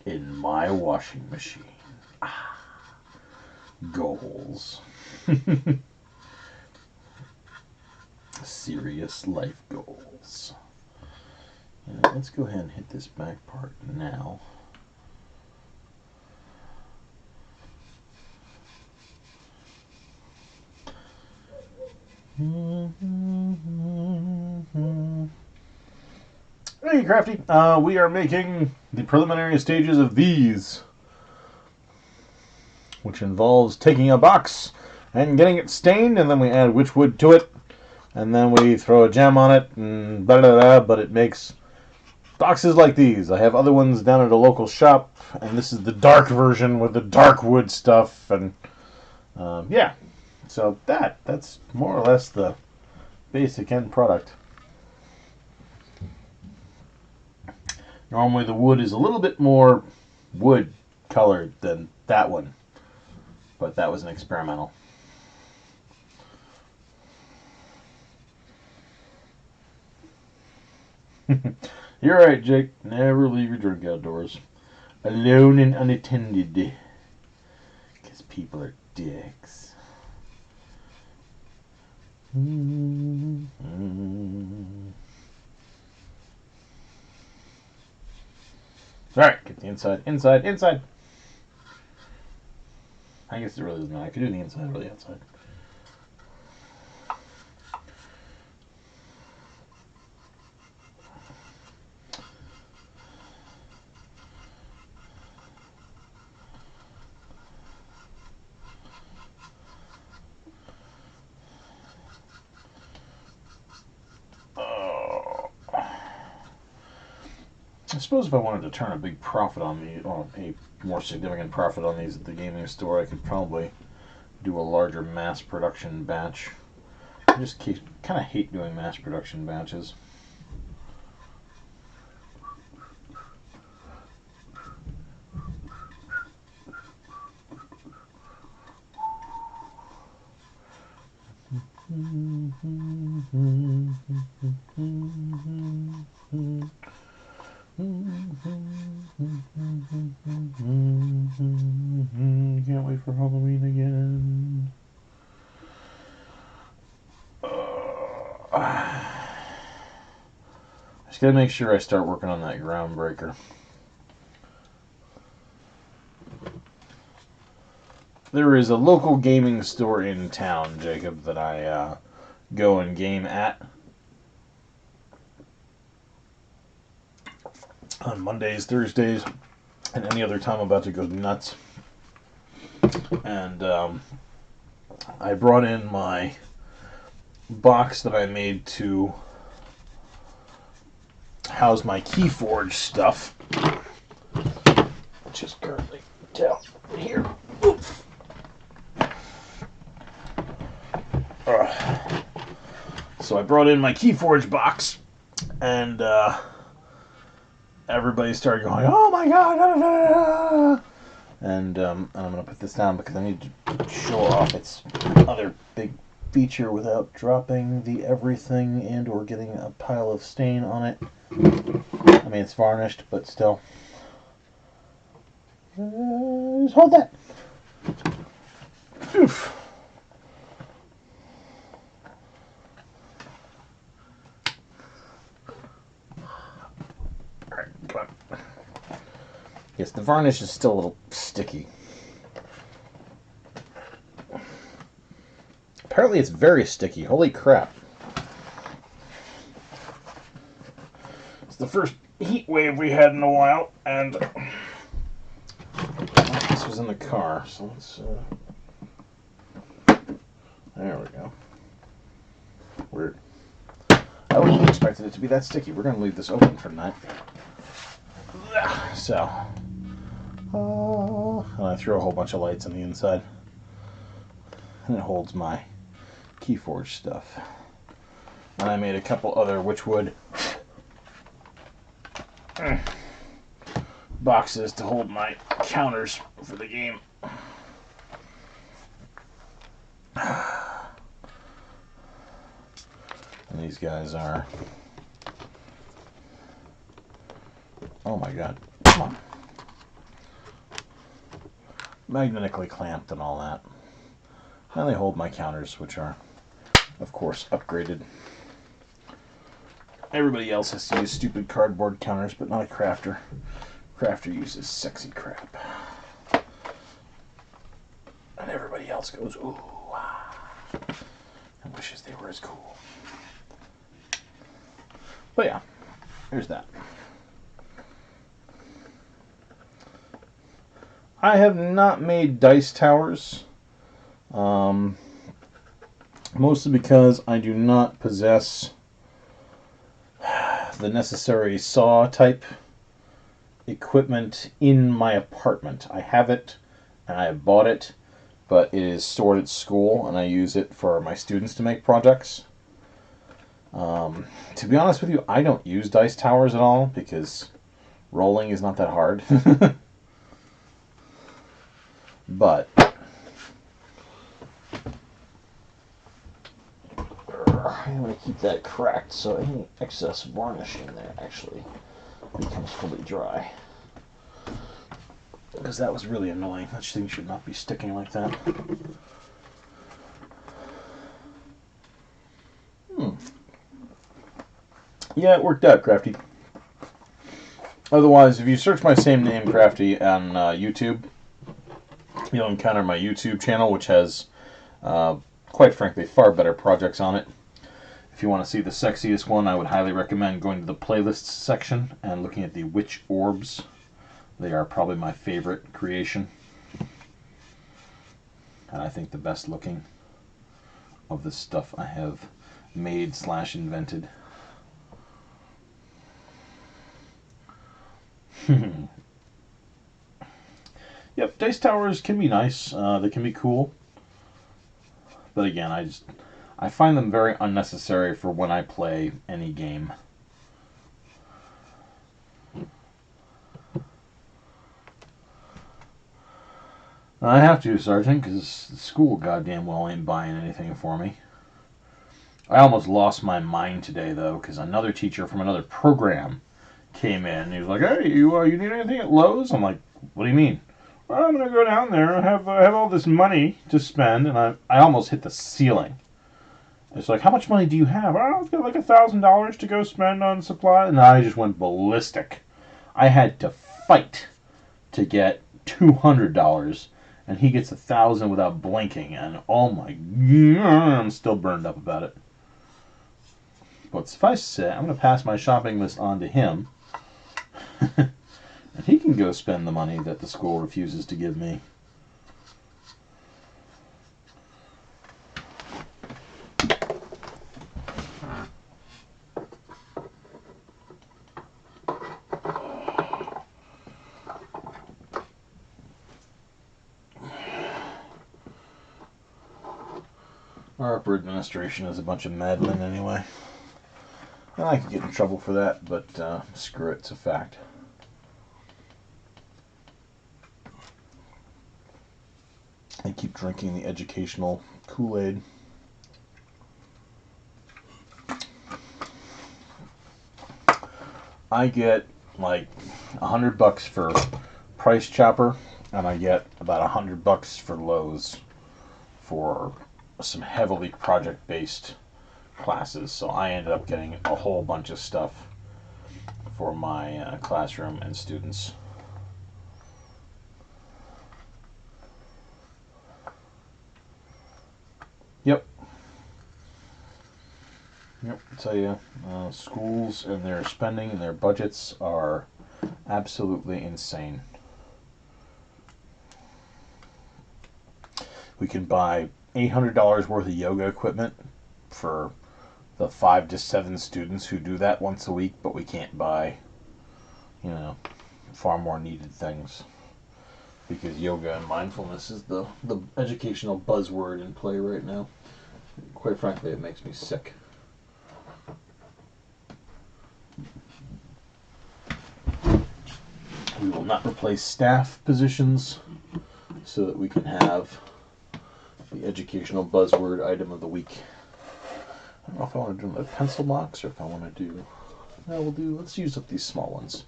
in my washing machine. Goals. Serious life goals. Let's go ahead and hit this back part now. Hey, Crafty. We are making the preliminary stages of these, which involves taking a box and getting it stained, and then we add witch wood to it, and then we throw a gem on it, and blah, blah, blah, but it makes boxes like these. I have other ones down at a local shop, and this is the dark version with the dark wood stuff, and yeah. So that's more or less the basic end product. Normally the wood is a little bit more wood colored than that one, but that was an experimental. You're right, Jake. Never leave your drink outdoors. Alone and unattended. Because people are dicks. Alright, get the inside, inside, inside. I guess it really doesn't matter. I could do the inside or the outside. I suppose if I wanted to turn a big profit on these, or a more significant profit on these at the gaming store, I could probably do a larger mass production batch. I just kind of hate doing mass production batches. Just gotta make sure I start working on that groundbreaker. There is a local gaming store in town, Jacob, that I go and game at on Mondays, Thursdays, and any other time I'm about to go nuts. And I brought in my box that I made to house my Keyforge stuff, which is currently down here. Oops. So I brought in my Keyforge box, and everybody started going, "Oh my god!" Da, da, da, da. And I'm going to put this down because I need to show off its other big feature without dropping the everything and or getting a pile of stain on it. I mean, it's varnished, but still. Just hold that. Oof. Alright, come on. Yes, the varnish is still a little sticky. Apparently it's very sticky. Holy crap. It's the first heat wave we had in a while, and this was in the car, so let's there we go. Weird. I wouldn't have expected it to be that sticky. We're going to leave this open for tonight. So, and I threw a whole bunch of lights on the inside. And it holds my Keyforge stuff. And I made a couple other Witchwood boxes to hold my counters for the game. And these guys are... Oh my god. Come on. Magnetically clamped and all that. And they hold my counters, which are, of course, upgraded. Everybody else has to use stupid cardboard counters, but not a crafter. Crafter uses sexy crap. And everybody else goes, ooh, and wishes they were as cool. But yeah, here's that. I have not made dice towers. Mostly because I do not possess the necessary saw type equipment in my apartment. I have it and I have bought it, but it is stored at school and I use it for my students to make projects. To be honest with you, I don't use dice towers at all because rolling is not that hard. But I'm going to keep that cracked so any excess varnish in there actually becomes fully dry. Because that was really annoying. That thing should not be sticking like that. Yeah, it worked out, Crafty. Otherwise, if you search my same name, Crafty, on YouTube, you'll encounter my YouTube channel, which has, quite frankly, far better projects on it. If you want to see the sexiest one, I would highly recommend going to the playlists section and looking at the witch orbs. They are probably my favorite creation. And I think the best looking of the stuff I have made / invented. Yep, dice towers can be nice. They can be cool. But again, I find them very unnecessary for when I play any game. I have to, Sergeant, because the school goddamn well ain't buying anything for me. I almost lost my mind today, though, because another teacher from another program came in. And he was like, "Hey, you need anything at Lowe's?" I'm like, "What do you mean?" "Well, I'm going to go down there. I have all this money to spend." And I almost hit the ceiling. It's like, how much money do you have? Oh, I've got like $1,000 to go spend on supply. And I just went ballistic. I had to fight to get $200, and he gets $1,000 without blinking. And oh my, I'm still burned up about it. But suffice to say, I'm going to pass my shopping list on to him, and he can go spend the money that the school refuses to give me. Our upper administration is a bunch of madmen anyway. And I could get in trouble for that, but screw it, it's a fact. I keep drinking the educational Kool-Aid. I get like $100 for Price Chopper, and I get about $100 for Lowe's for some heavily project-based classes. So I ended up getting a whole bunch of stuff for my classroom and students. Yep. Yep, I tell you, schools and their spending and their budgets are absolutely insane. We can buy $800 worth of yoga equipment for the 5 to 7 students who do that once a week, but we can't buy, far more needed things. Because yoga and mindfulness is the educational buzzword in play right now. Quite frankly, it makes me sick. We will not replace staff positions so that we can have the educational buzzword item of the week. I don't know if I want to do a pencil box or if I want to do... let's use up these small ones.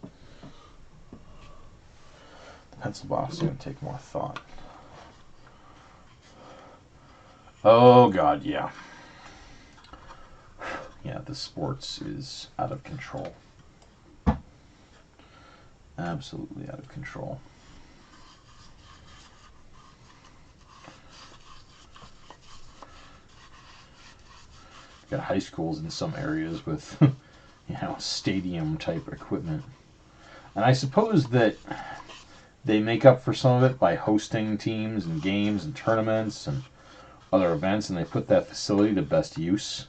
The pencil box is going to take more thought. Oh, God, yeah. Yeah, the sports is out of control. Absolutely out of control. Got high schools in some areas with, stadium type equipment. And I suppose that they make up for some of it by hosting teams and games and tournaments and other events, and they put that facility to best use.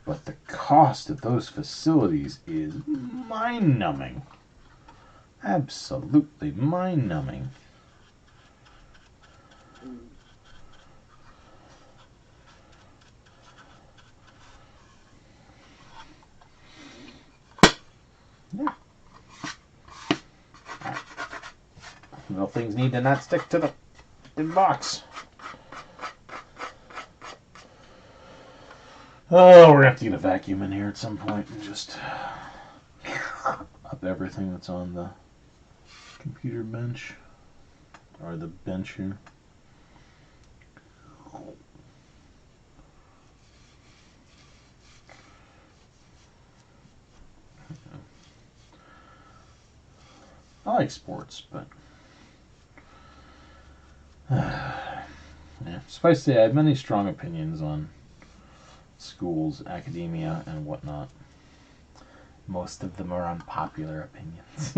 But the cost of those facilities is mind-numbing. Absolutely mind-numbing. Yeah. Well, things need to not stick to the box. Oh, we're going to have to get a vacuum in here at some point and just up everything that's on the computer bench. Or the bench here. I like sports, but suffice to say, I have many strong opinions on schools, academia, and whatnot. Most of them are unpopular opinions.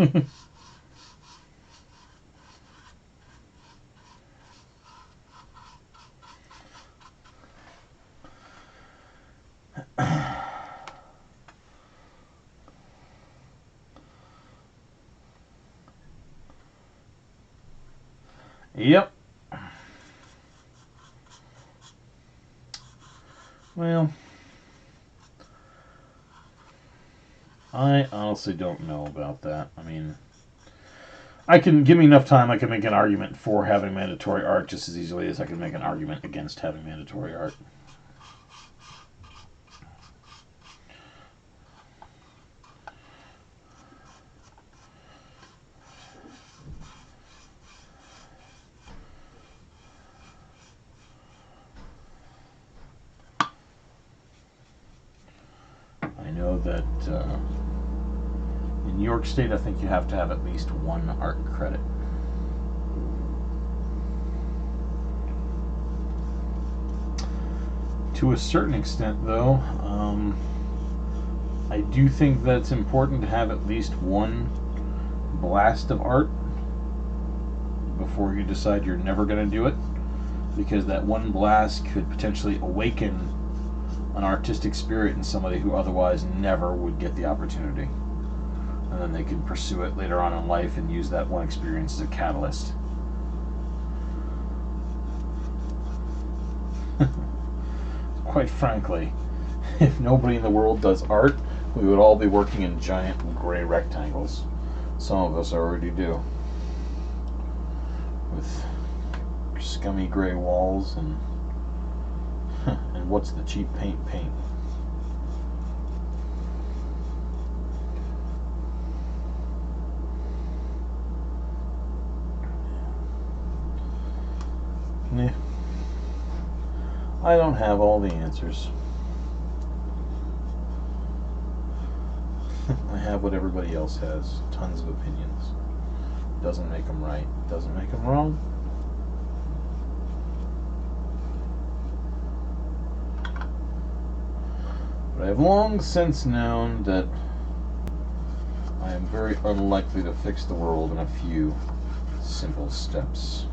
Yep. Well, I honestly don't know about that. I mean, I can give me enough time, I can make an argument for having mandatory art just as easily as I can make an argument against having mandatory art. that in New York State, I think you have to have at least one art credit. To a certain extent, though, I do think that it's important to have at least one blast of art before you decide you're never going to do it, because that one blast could potentially awaken an artistic spirit in somebody who otherwise never would get the opportunity, and then they can pursue it later on in life and use that one experience as a catalyst. Quite frankly, if nobody in the world does art, we would all be working in giant gray rectangles. Some of us already do, with scummy gray walls and what's the cheap paint? Yeah. I don't have all the answers. I have what everybody else has. Tons of opinions. Doesn't make them right. Doesn't make them wrong. But I have long since known that I am very unlikely to fix the world in a few simple steps.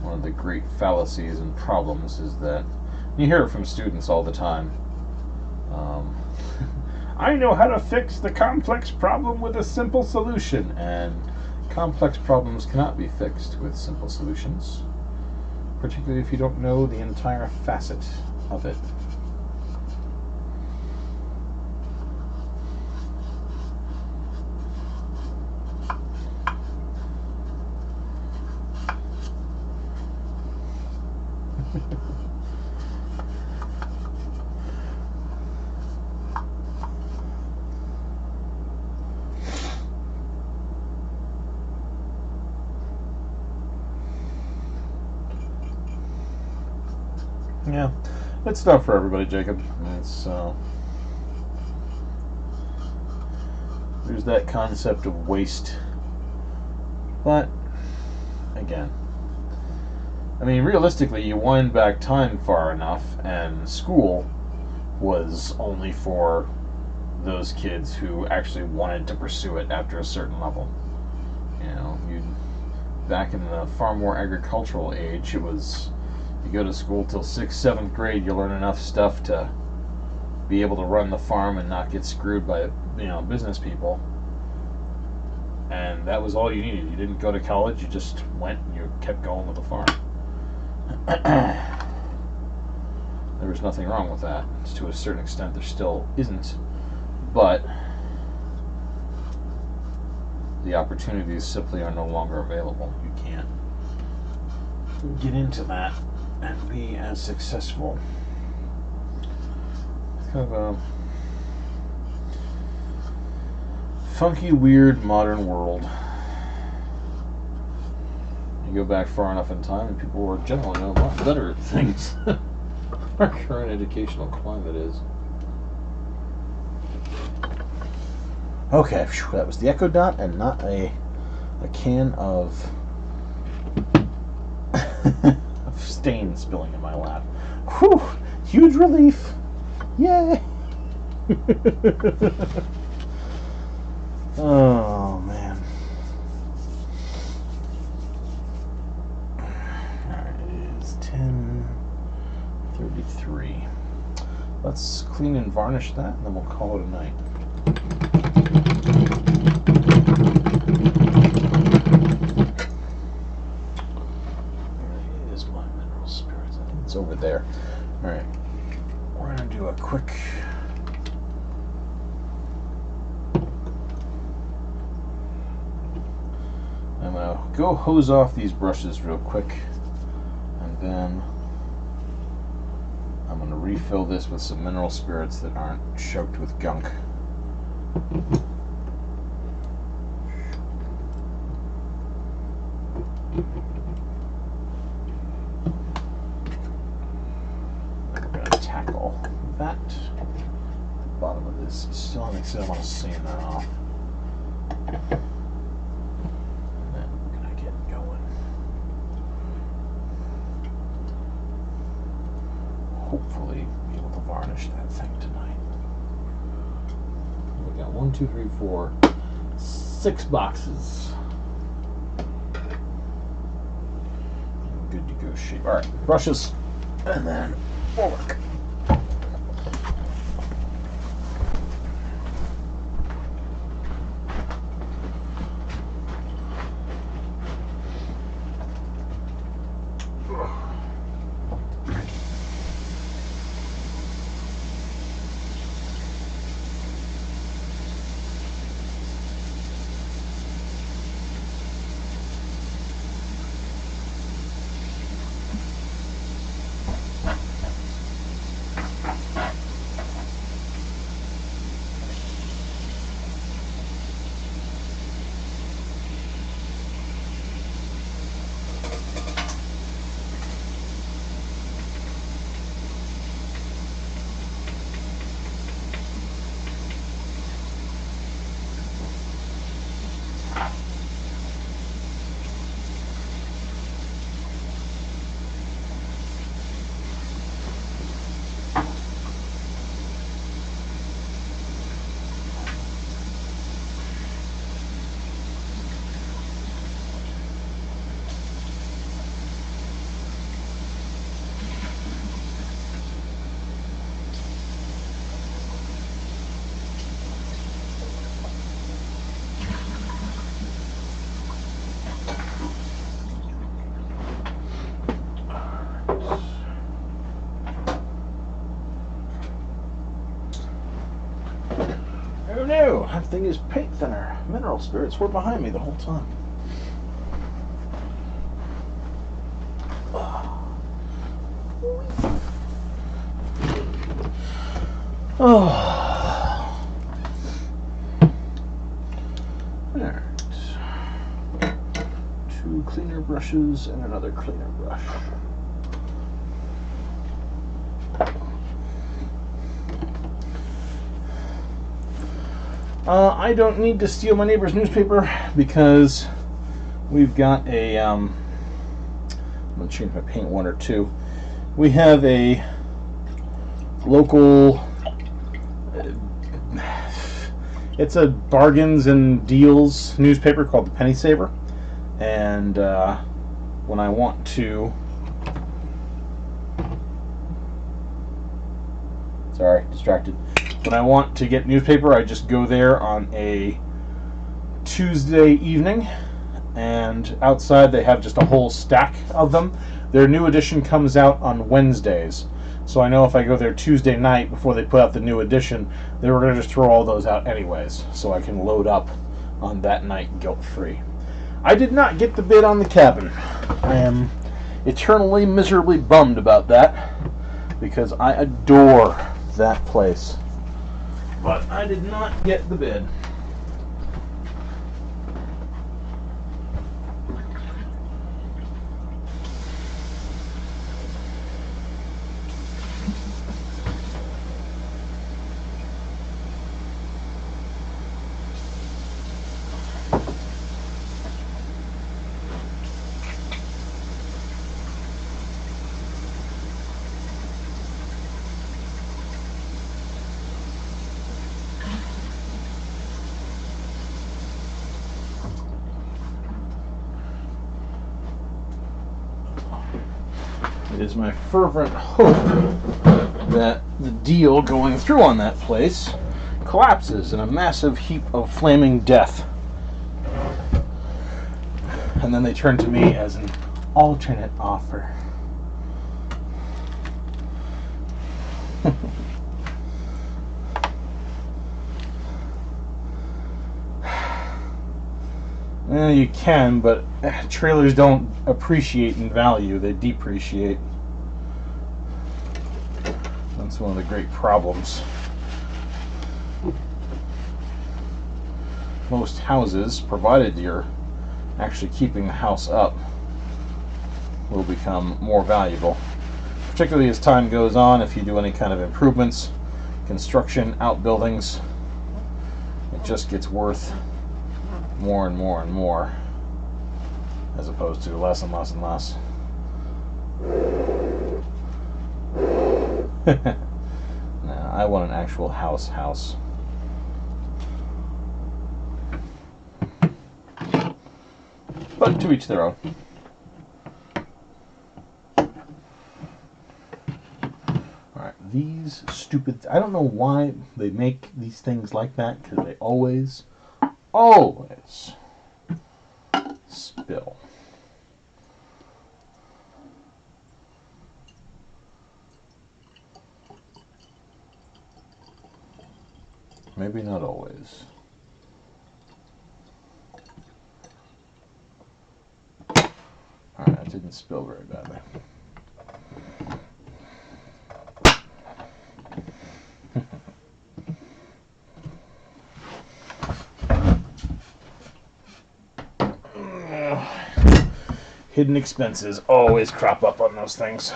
One of the great fallacies and problems is that you hear it from students all the time. I know how to fix the complex problem with a simple solution, and complex problems cannot be fixed with simple solutions, particularly if you don't know the entire facet of it. Yeah, it's not for everybody, Jacob. It's there's that concept of waste, but again, I mean, realistically, you wind back time far enough, and school was only for those kids who actually wanted to pursue it after a certain level. You know, back in the far more agricultural age, it was, you go to school till 6th, 7th grade, you learn enough stuff to be able to run the farm and not get screwed by, business people. And that was all you needed. You didn't go to college, you just went and you kept going with the farm. There was nothing wrong with that. To a certain extent, there still isn't. But the opportunities simply are no longer available. You can't get into that and be as successful. It's kind of a funky, weird, modern world. You go back far enough in time and people were generally a lot better at things than our current educational climate is. Okay, that was the Echo Dot and not a can of stain spilling in my lap. Whew! Huge relief! Yay! Oh, man. Alright, it is 10:33. Let's clean and varnish that, and then we'll call it a night. Where is my mineral spirits? I think it's over there. Alright. We're going to do a quick... I'm going to go hose off these brushes real quick, and then I'm going to refill this with some mineral spirits that aren't choked with gunk. I'm going to tackle that at the bottom of this So I want to sand that off. And then we're going to get going. Hopefully be able to varnish that thing tonight. We got 1, 2, 3, 4, 6 boxes. Good to go shape. Alright, brushes, and then we'll work. Oh no, that thing is paint thinner. Mineral spirits were behind me the whole time. Oh. Alright. 2 cleaner brushes and another cleaner brush. I don't need to steal my neighbor's newspaper because we've got a, I'm going to change my paint 1 or 2. We have a local, it's a bargains and deals newspaper called the Penny Saver. And when I want to, sorry, distracted. When I want to get newspaper, I just go there on a Tuesday evening, and outside they have just a whole stack of them. Their new edition comes out on Wednesdays, so I know if I go there Tuesday night before they put out the new edition, they were going to just throw all those out anyways, so I can load up on that night guilt-free. I did not get the bid on the cabin. I am eternally miserably bummed about that, because I adore that place. But I did not get the bid. It is my fervent hope that the deal going through on that place collapses in a massive heap of flaming death. And then they turn to me as an alternate offer. Well, you can, but trailers don't appreciate in value, they depreciate. That's one of the great problems. Most houses, provided you're actually keeping the house up, will become more valuable. Particularly as time goes on, if you do any kind of improvements, construction, outbuildings, it just gets worth more and more and more, as opposed to less and less and less. No, I want an actual house. But to each their own. Alright, these stupid... I don't know why they make these things like that, because they always spill. Maybe not always. Alright, that didn't spill very badly. Hidden expenses always crop up on those things.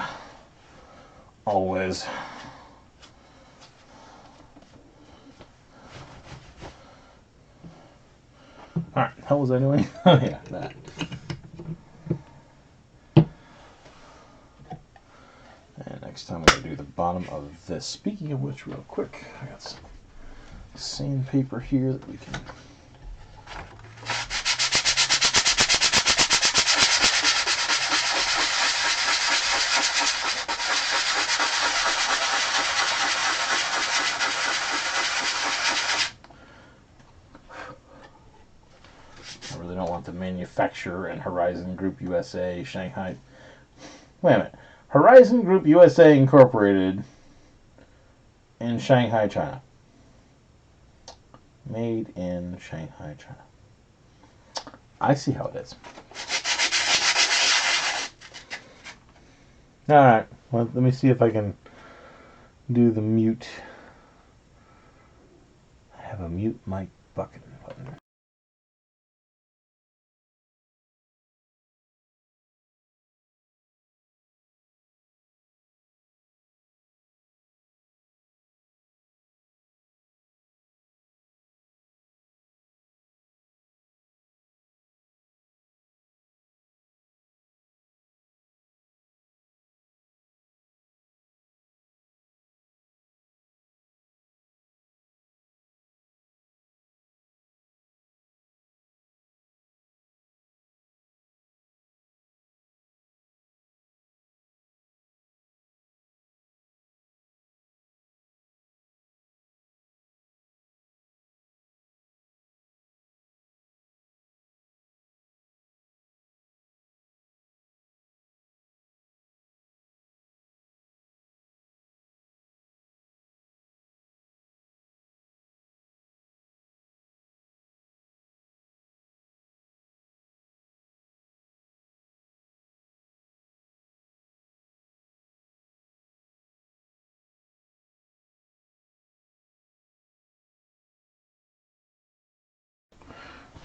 Always. Alright, how was I doing? Oh yeah, that. And next time I'm going to do the bottom of this. Speaking of which, real quick, I got some sandpaper here that we can... I really don't want the manufacturer and Horizon Group USA, Shanghai... Wait a minute. Horizon Group USA Incorporated in Shanghai, China. Made in Shanghai, China. I see how it is. Alright, well, let me see if I can do the mute. I have a mute mic button.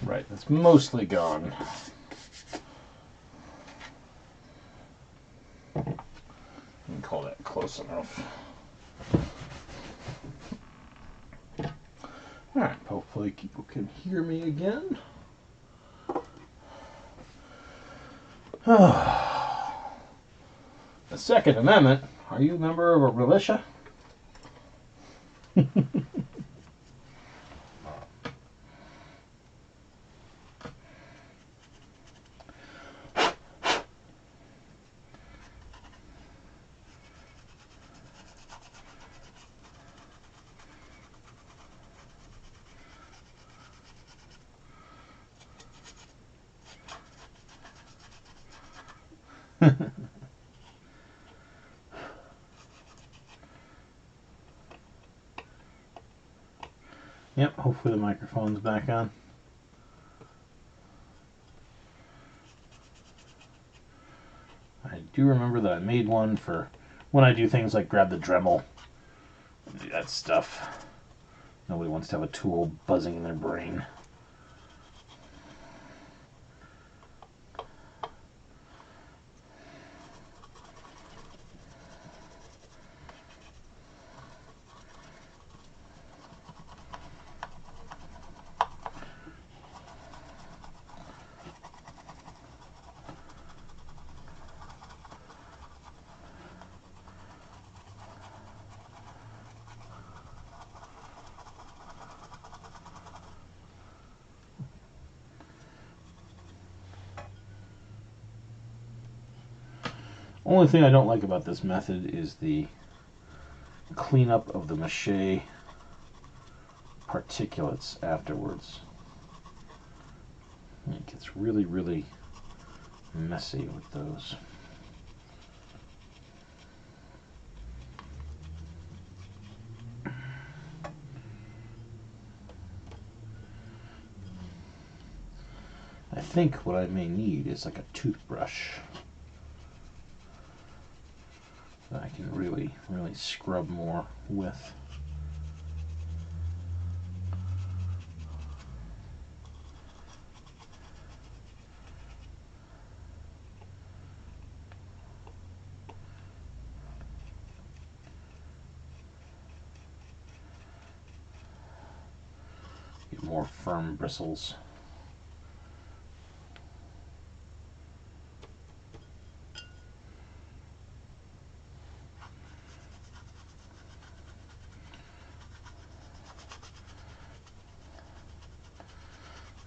Right, that's mostly gone. You can call that close enough. Alright, hopefully people can hear me again. The Second Amendment. Are you a member of a militia? Yep, hopefully the microphone's back on. I do remember that I made one for when I do things like grab the Dremel and do that stuff. Nobody wants to have a tool buzzing in their brain. Only thing I don't like about this method is the cleanup of the mache particulates afterwards. It gets really, really messy with those. I think what I may need is like a toothbrush that I can really, really scrub more with. Get more firm bristles.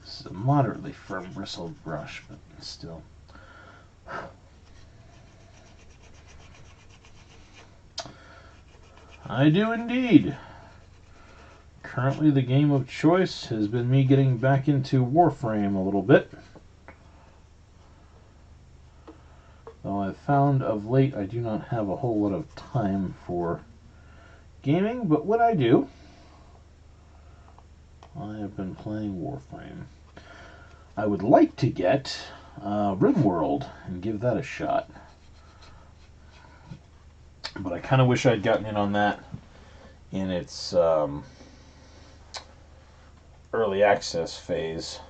This is a moderately firm bristled brush, but still. I do indeed. Currently the game of choice has been me getting back into Warframe a little bit. Though I've found of late I do not have a whole lot of time for gaming, but when I do, I have been playing Warframe. I would like to get RimWorld and give that a shot. But I kind of wish I'd gotten in on that in its early access phase,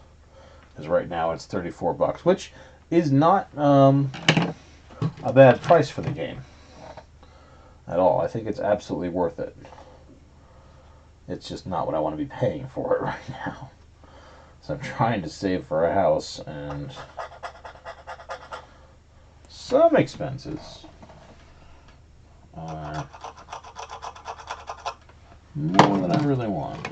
because right now it's $34, which is not a bad price for the game at all. I think it's absolutely worth it. It's just not what I want to be paying for it right now. So I'm trying to save for a house, and some expenses are more than I really want.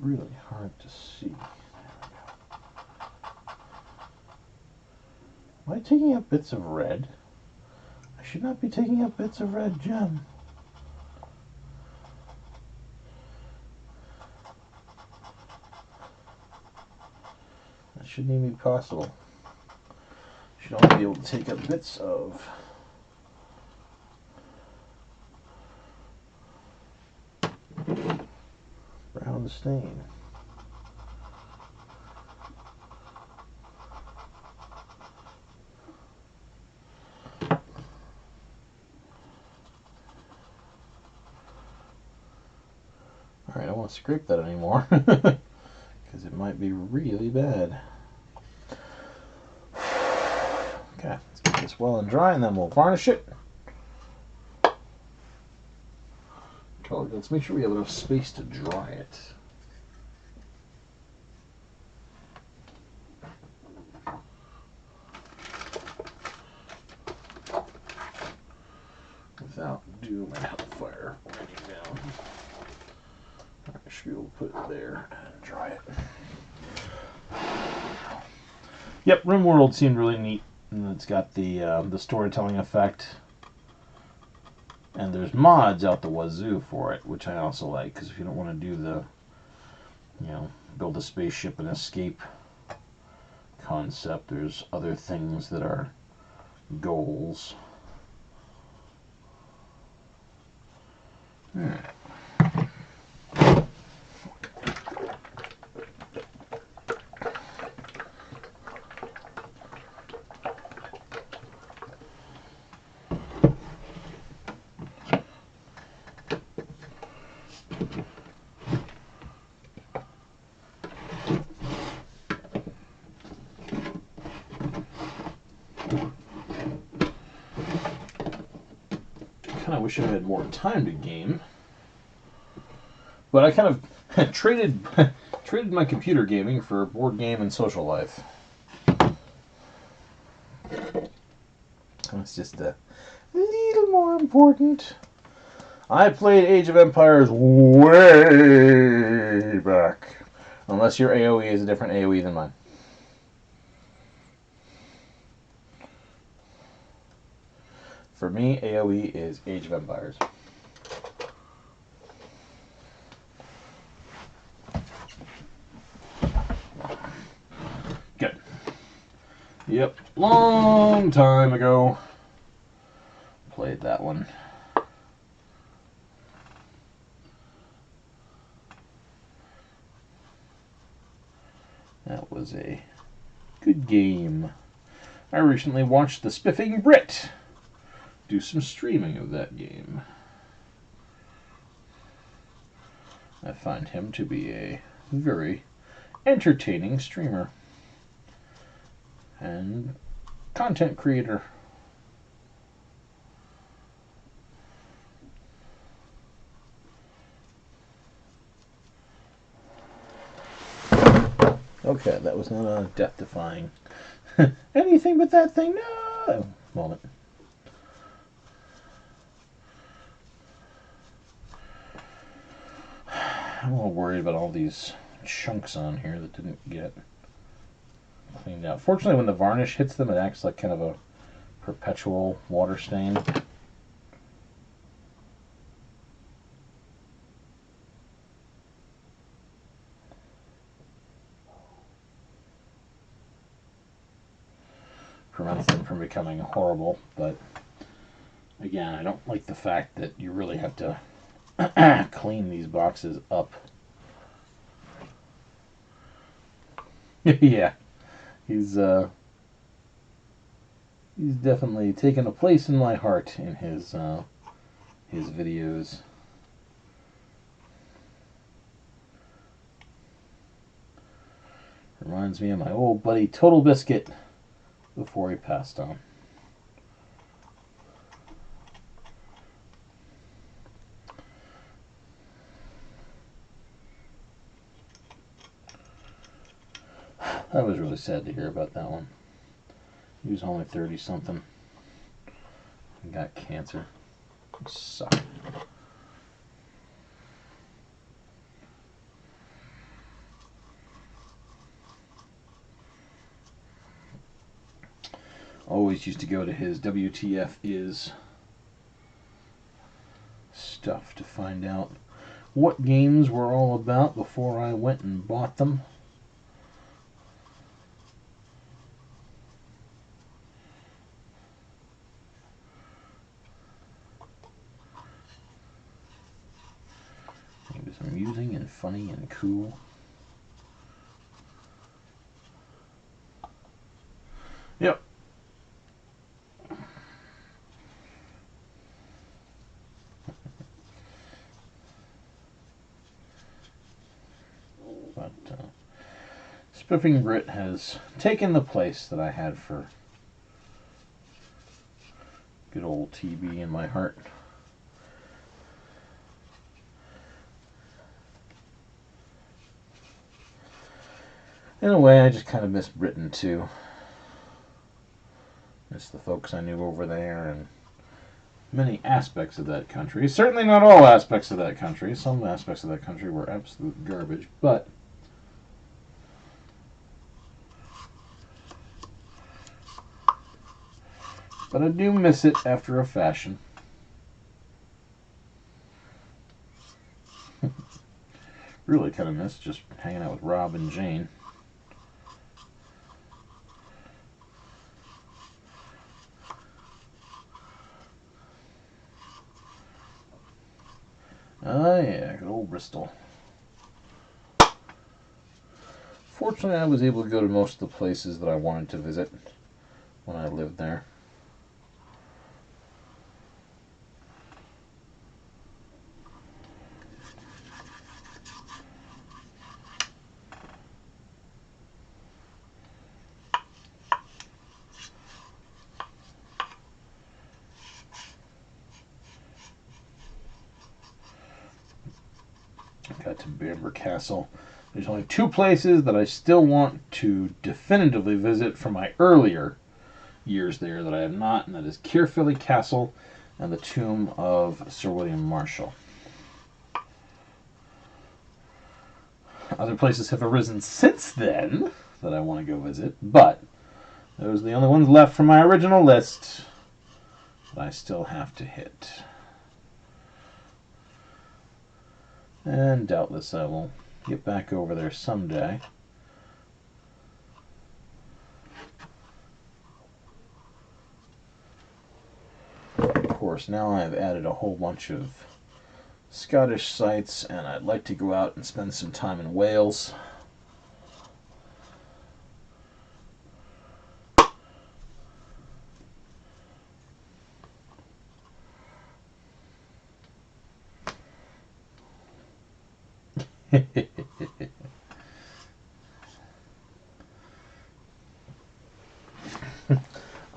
Really hard to see. Am I taking up bits of red? I should not be taking up bits of red gem. That shouldn't even be possible. Should only be able to take up bits of brown stain. Alright, I won't scrape that anymore, because it might be really bad. Okay, let's get this well and dry, and then we'll varnish it. Let's make sure we have enough space to dry it. Without doom and hellfire raining down. I should be able to put it there and dry it. Yep, RimWorld seemed really neat. And it's got the storytelling effect. And there's mods out the wazoo for it, which I also like, because if you don't want to do the, build a spaceship and escape concept, there's other things that are goals. kind of wish I had more time to game. But I kind of traded my computer gaming for board game and social life. It's just a little more important. I played Age of Empires way back. Unless your AoE is a different AoE than mine. For me, AoE is Age of Empires. Good. Yep, long time ago. Played that one. That was a good game. I recently watched the Spiffing Brit do some streaming of that game. I find him to be a very entertaining streamer and content creator. Okay, that was not a death-defying anything but that thing, no moment. I'm a little worried about all these chunks on here that didn't get cleaned out. Fortunately, when the varnish hits them, it acts like kind of a perpetual water stain. Prevents them from becoming horrible, but again, I don't like the fact that you really have to clean these boxes up. Yeah, he's definitely taken a place in my heart in his videos. Reminds me of my old buddy Total Biscuit before he passed on. That was really sad to hear about that one. He was only 30-something and got cancer. It sucked. Always used to go to his WTF is stuff to find out what games were all about before I went and bought them. It was amusing and funny and cool. Yep. But Spiffing Brit has taken the place that I had for good old TB in my heart. In a way, I just kind of miss Britain too. Miss the folks I knew over there and many aspects of that country. Certainly not all aspects of that country. Some aspects of that country were absolute garbage, but I do miss it after a fashion. Really kind of miss just hanging out with Rob and Jane. Oh yeah, good old Bristol. Fortunately, I was able to go to most of the places that I wanted to visit when I lived there. Got to Bamber Castle. There's only 2 places that I still want to definitively visit from my earlier years there that I have not, and that is Caerphilly Castle and the tomb of Sir William Marshall. Other places have arisen since then that I want to go visit, but those are the only ones left from my original list that I still have to hit. And doubtless I will get back over there someday. Of course, now I've added a whole bunch of Scottish sites, and I'd like to go out and spend some time in Wales.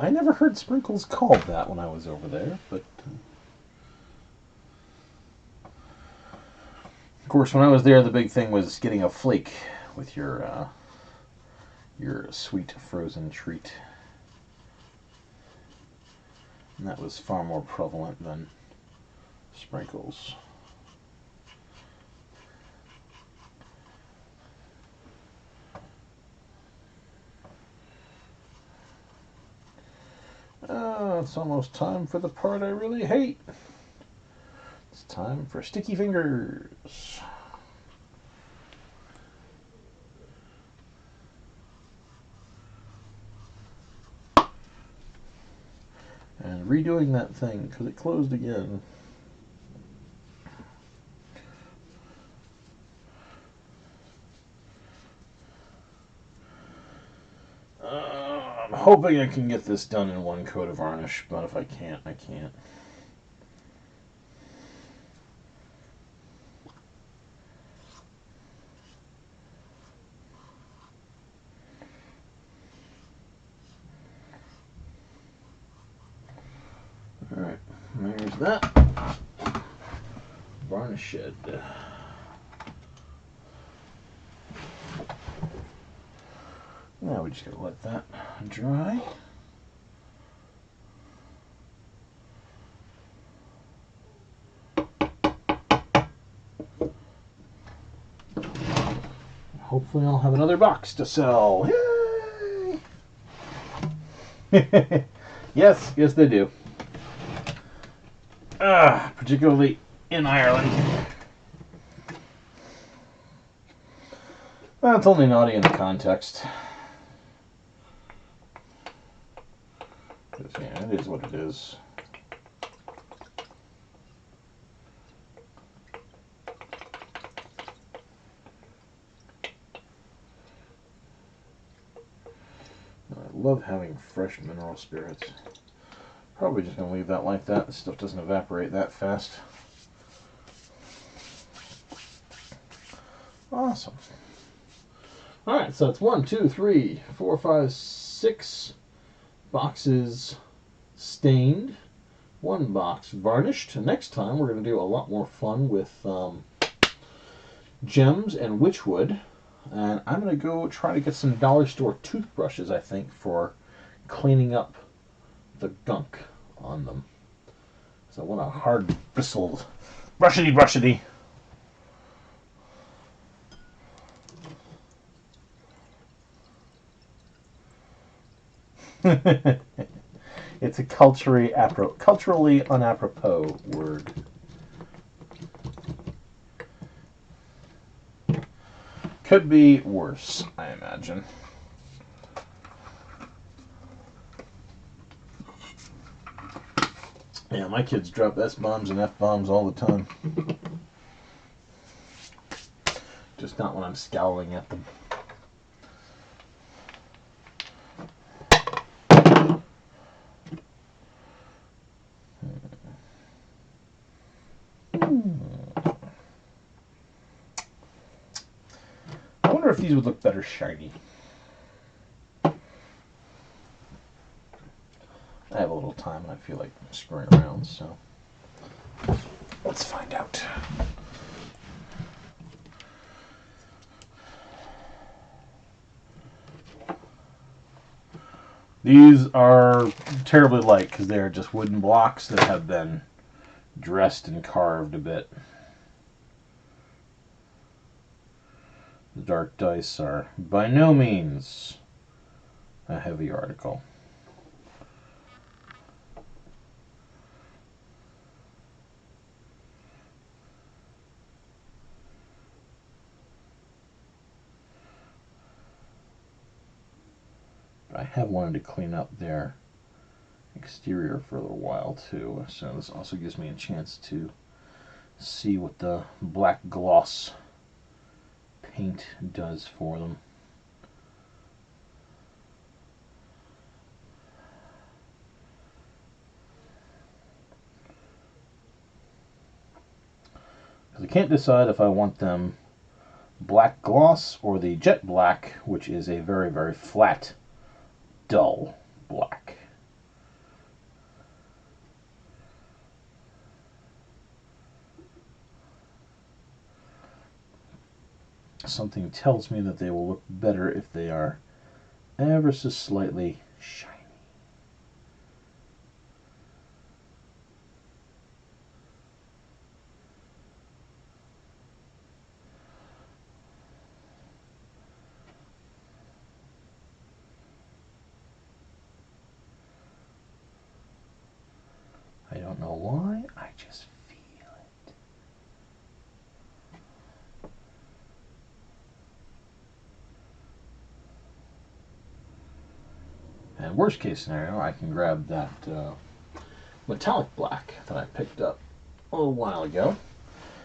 I never heard sprinkles called that when I was over there, but of course, when I was there, the big thing was getting a flake with your sweet frozen treat, and that was far more prevalent than sprinkles. It's almost time for the part I really hate. It's time for sticky fingers. And redoing that thing because it closed again. I'm hoping I can get this done in 1 coat of varnish, but if I can't, I can't. Alright, there's that. Varnish shed. Now we just gotta let that dry. Hopefully I'll have another box to sell. Yay! Yes, they do. Particularly in Ireland. Well, it's only naughty in the context. Yeah, it is what it is. I love having fresh mineral spirits. Probably just going to leave that like that. This stuff doesn't evaporate that fast. Awesome. Alright, so it's 1, 2, 3, 4, 5, 6 boxes stained. 1 box varnished. Next time we're going to do a lot more fun with gems and witchwood. And I'm going to go try to get some dollar store toothbrushes, I think, for cleaning up the gunk on them. So I want a hard bristled brushity. It's a culturally unapropos word. Could be worse, I imagine. Yeah, my kids drop S-bombs and F-bombs all the time. Just not when I'm scowling at them. I wonder if these would look better shiny. I have a little time and I feel like screwing around, so let's find out. These are terribly light because they are just wooden blocks that have been dressed and carved a bit. The dark dice are by no means a heavy article. I have wanted to clean up their exterior for a little while too, so this also gives me a chance to see what the black gloss paint does for them. Because I can't decide if I want them black gloss or the jet black, which is a very, very flat, dull black. Something tells me that they will look better if they are ever so slightly shiny. I don't know why, I just feel it. And worst case scenario, I can grab that metallic black that I picked up a little while ago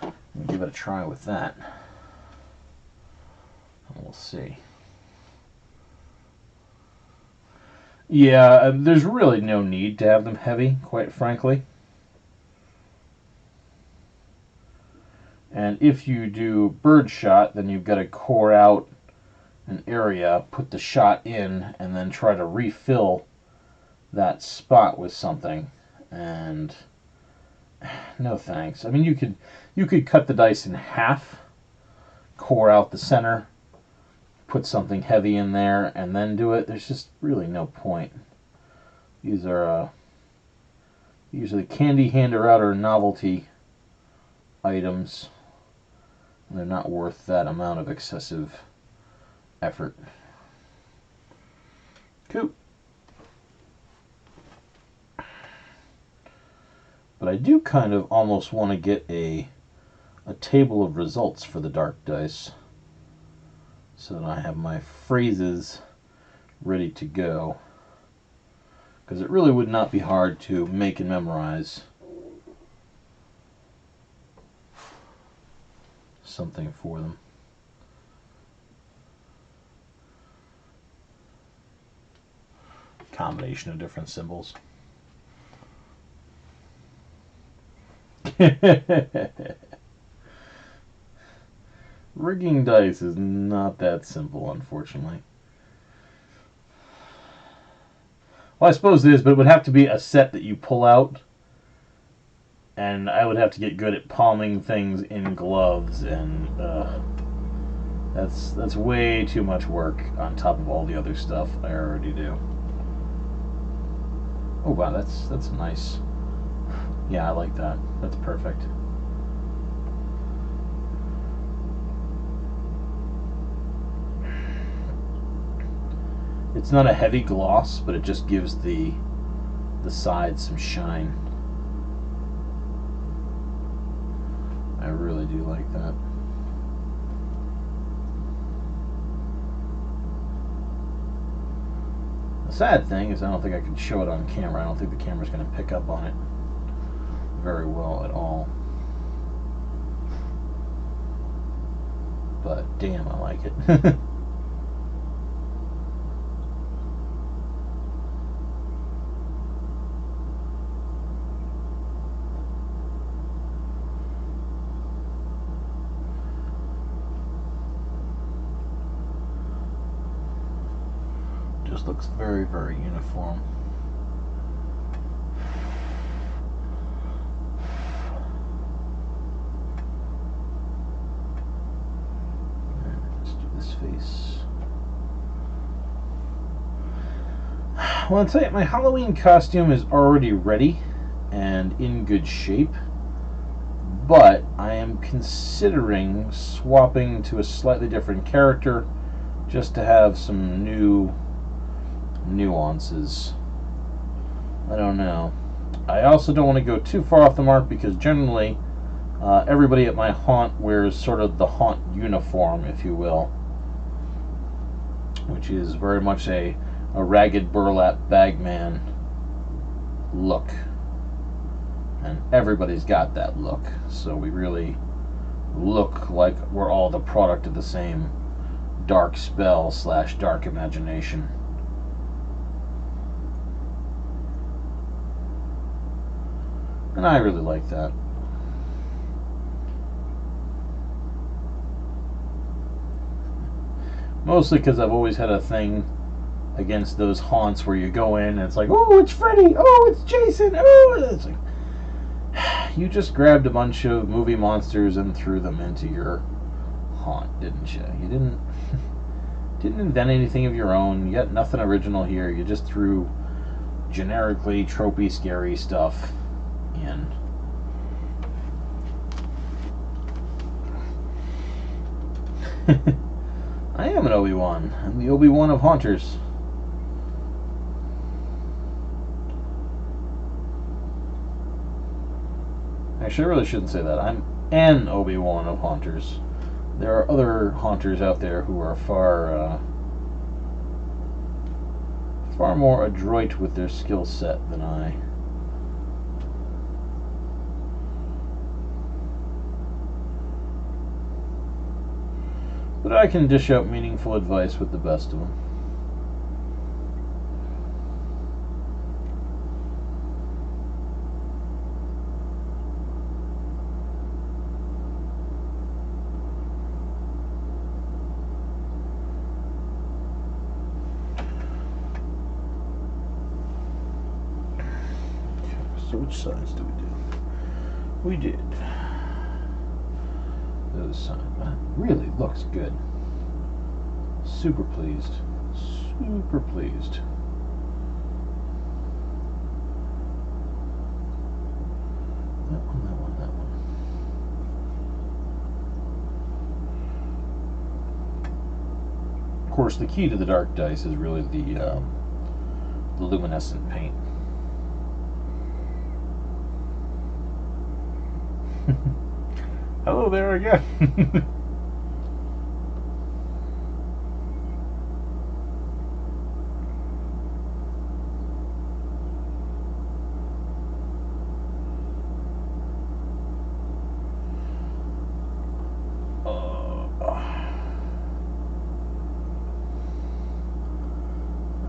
and give it a try with that. And we'll see. Yeah, there's really no need to have them heavy, quite frankly. And if you do bird shot, then you've got to core out an area, put the shot in, and then try to refill that spot with something. And no thanks. I mean, you could cut the dice in half, core out the center, put something heavy in there, and then do it. There's just really no point. These are usually candy hander outer novelty items. They're not worth that amount of excessive effort. Cool. But I do kind of almost want to get a table of results for the dark dice so that I have my phrases ready to go. Because it really would not be hard to make and memorize something for them. Combination of different symbols. Rigging dice is not that simple, unfortunately. Well, I suppose it is, but it would have to be a set that you pull out, and I would have to get good at palming things in gloves, and that's way too much work on top of all the other stuff I already do. Oh wow, that's nice. Yeah, I like that. That's perfect. It's not a heavy gloss, but it just gives the sides some shine. I really do like that. The sad thing is I don't think I can show it on camera. I don't think the camera's going to pick up on it very well at all. But damn, I like it. Just looks very, very uniform. Let's do this face. Well, I'll tell you, my Halloween costume is already ready and in good shape, but I am considering swapping to a slightly different character just to have some new nuances. I don't know. I also don't want to go too far off the mark because generally everybody at my haunt wears sort of the haunt uniform, if you will, which is very much a ragged burlap bagman look. And everybody's got that look, so we really look like we're all the product of the same dark spell / dark imagination. And I really like that. Mostly because I've always had a thing against those haunts where you go in and it's like, oh, it's Freddy, oh, it's Jason, oh, it's like, you just grabbed a bunch of movie monsters and threw them into your haunt, didn't you? You didn't invent anything of your own. You got nothing original here. You just threw generically tropey, scary stuff in. I am an Obi-Wan. I'm the Obi-Wan of haunters. Actually, I really shouldn't say that. I'm an Obi-Wan of haunters. There are other haunters out there who are far more adroit with their skill set than I. But I can dish out meaningful advice with the best of them. So which sides do we do? We did those sides. That really looks good. Super pleased. Super pleased. That one, that one, that one. Of course, the key to the dark dice is really the luminescent paint. Hello there again.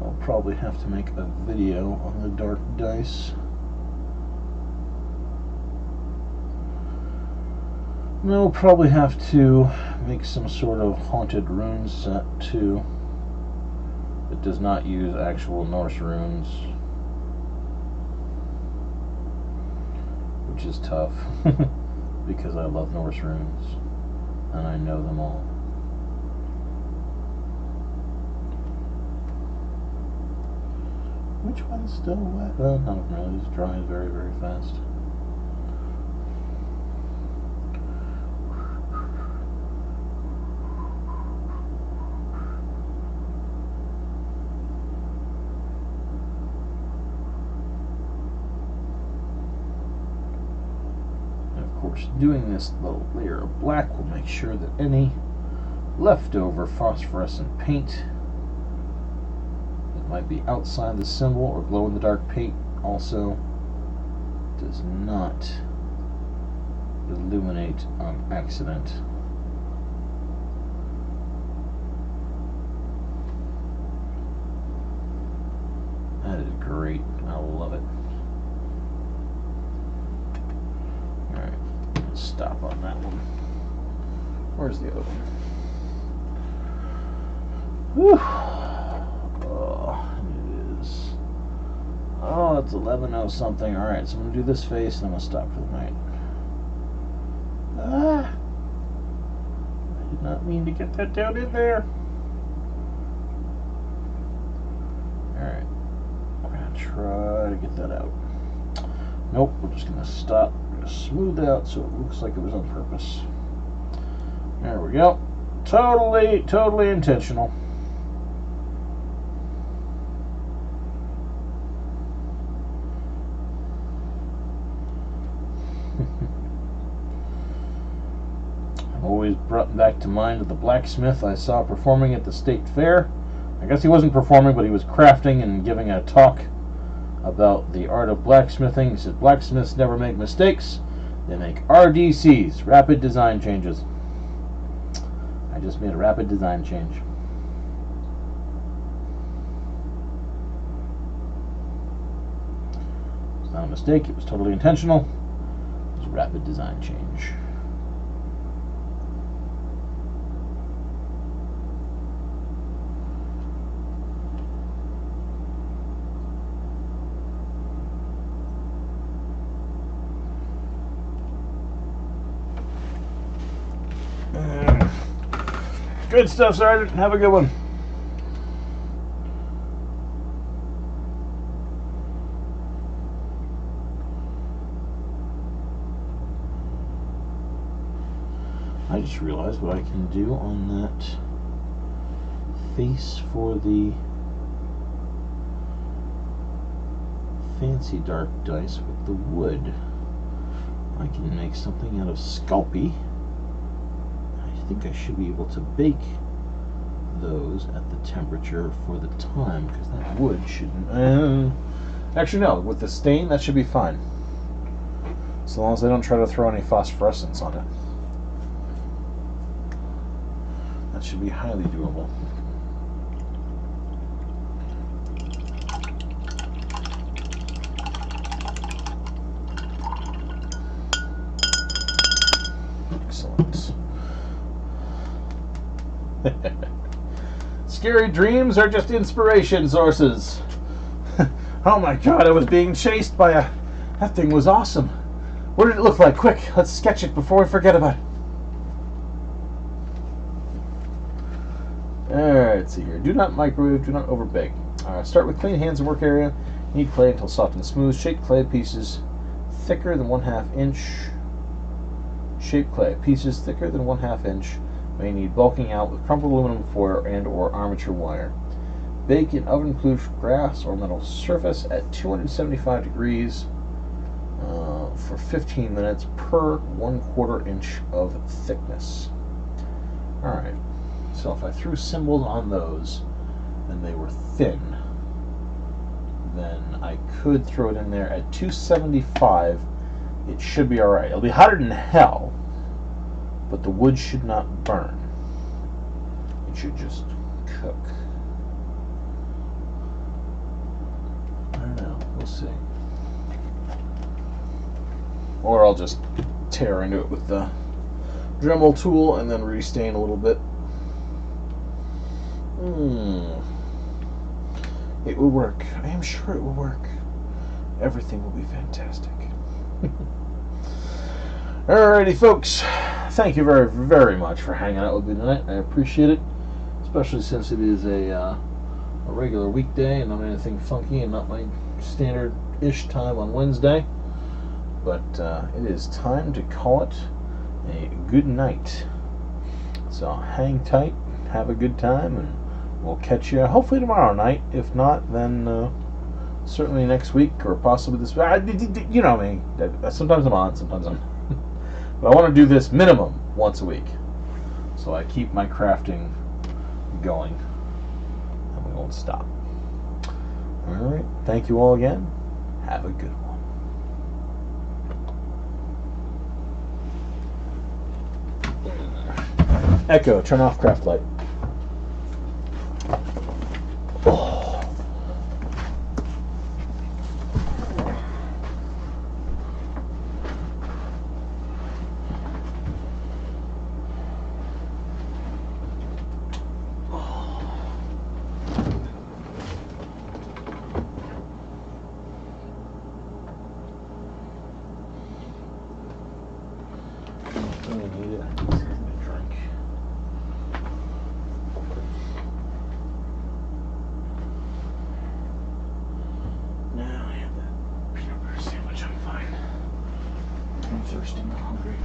I'll probably have to make a video on the dark dice. We'll probably have to make some sort of haunted rune set too. It does not use actual Norse runes, which is tough because I love Norse runes and I know them all. Which one's still wet? Well, none of them really. It's drying very, very fast. Doing this little layer of black will make sure that any leftover phosphorescent paint that might be outside the symbol or glow-in-the-dark paint also does not illuminate on accident. That is great. I love it. Stop on that one. Where's the other one? Whew. Oh, it is. Oh, it's 11:00 something. Alright, so I'm going to do this face and I'm going to stop for the night. Ah! I did not mean to get that down in there. Alright. try to get that out. Nope, we're just going to stop. We're going to smooth out so it looks like it was on purpose. There we go. Totally intentional. Always brought back to mind the blacksmith I saw performing at the state fair. I guess he wasn't performing, but he was crafting and giving a talk about the art of blacksmithing. He said blacksmiths never make mistakes. They make RDCs, rapid design changes. I just made a rapid design change. It's not a mistake. It was totally intentional. It was a rapid design change. Good stuff, Sergeant. Have a good one. I just realized what I can do on that face for the fancy dark dice with the wood. I can make something out of Sculpey. I think I should be able to bake those at the temperature for the time, because that wood shouldn't... actually, no. With the stain, that should be fine. So long as I don't try to throw any phosphorescence on it. That should be highly doable. Excellent. Scary dreams are just inspiration sources. Oh my god, I was being chased by a... That thing was awesome. What did it look like? Quick, let's sketch it before we forget about it. Alright, let's see here. Do not microwave, do not overbake. Start with clean hands and work area. Knead clay until soft and smooth. Shape clay pieces thicker than 1/2 inch. Shape clay pieces thicker than 1/2 inch. May need bulking out with crumpled aluminum foil and or armature wire. Bake in oven-proof glass or metal surface at 275 degrees for 15 minutes per 1/4 inch of thickness. Alright, so if I threw symbols on those and they were thin, then I could throw it in there at 275. It should be alright. It'll be hotter than hell, but the wood should not burn. It should just cook. I don't know. We'll see. Or I'll just tear into it with the Dremel tool and then restain a little bit. It will work. I am sure it will work. Everything will be fantastic. Alrighty, folks. Thank you very, very much for hanging out with me tonight. I appreciate it, especially since it is a regular weekday and not anything funky and not my standard-ish time on Wednesday. But it is time to call it a good night. So hang tight, have a good time, and we'll catch you hopefully tomorrow night. If not, then certainly next week or possibly this week. You know me. Sometimes I'm on, sometimes I'm... But I want to do this minimum once a week, so I keep my crafting going, and we won't stop. Alright, thank you all again. Have a good one. Echo, turn off craft light. Oh. thirsty and hungry.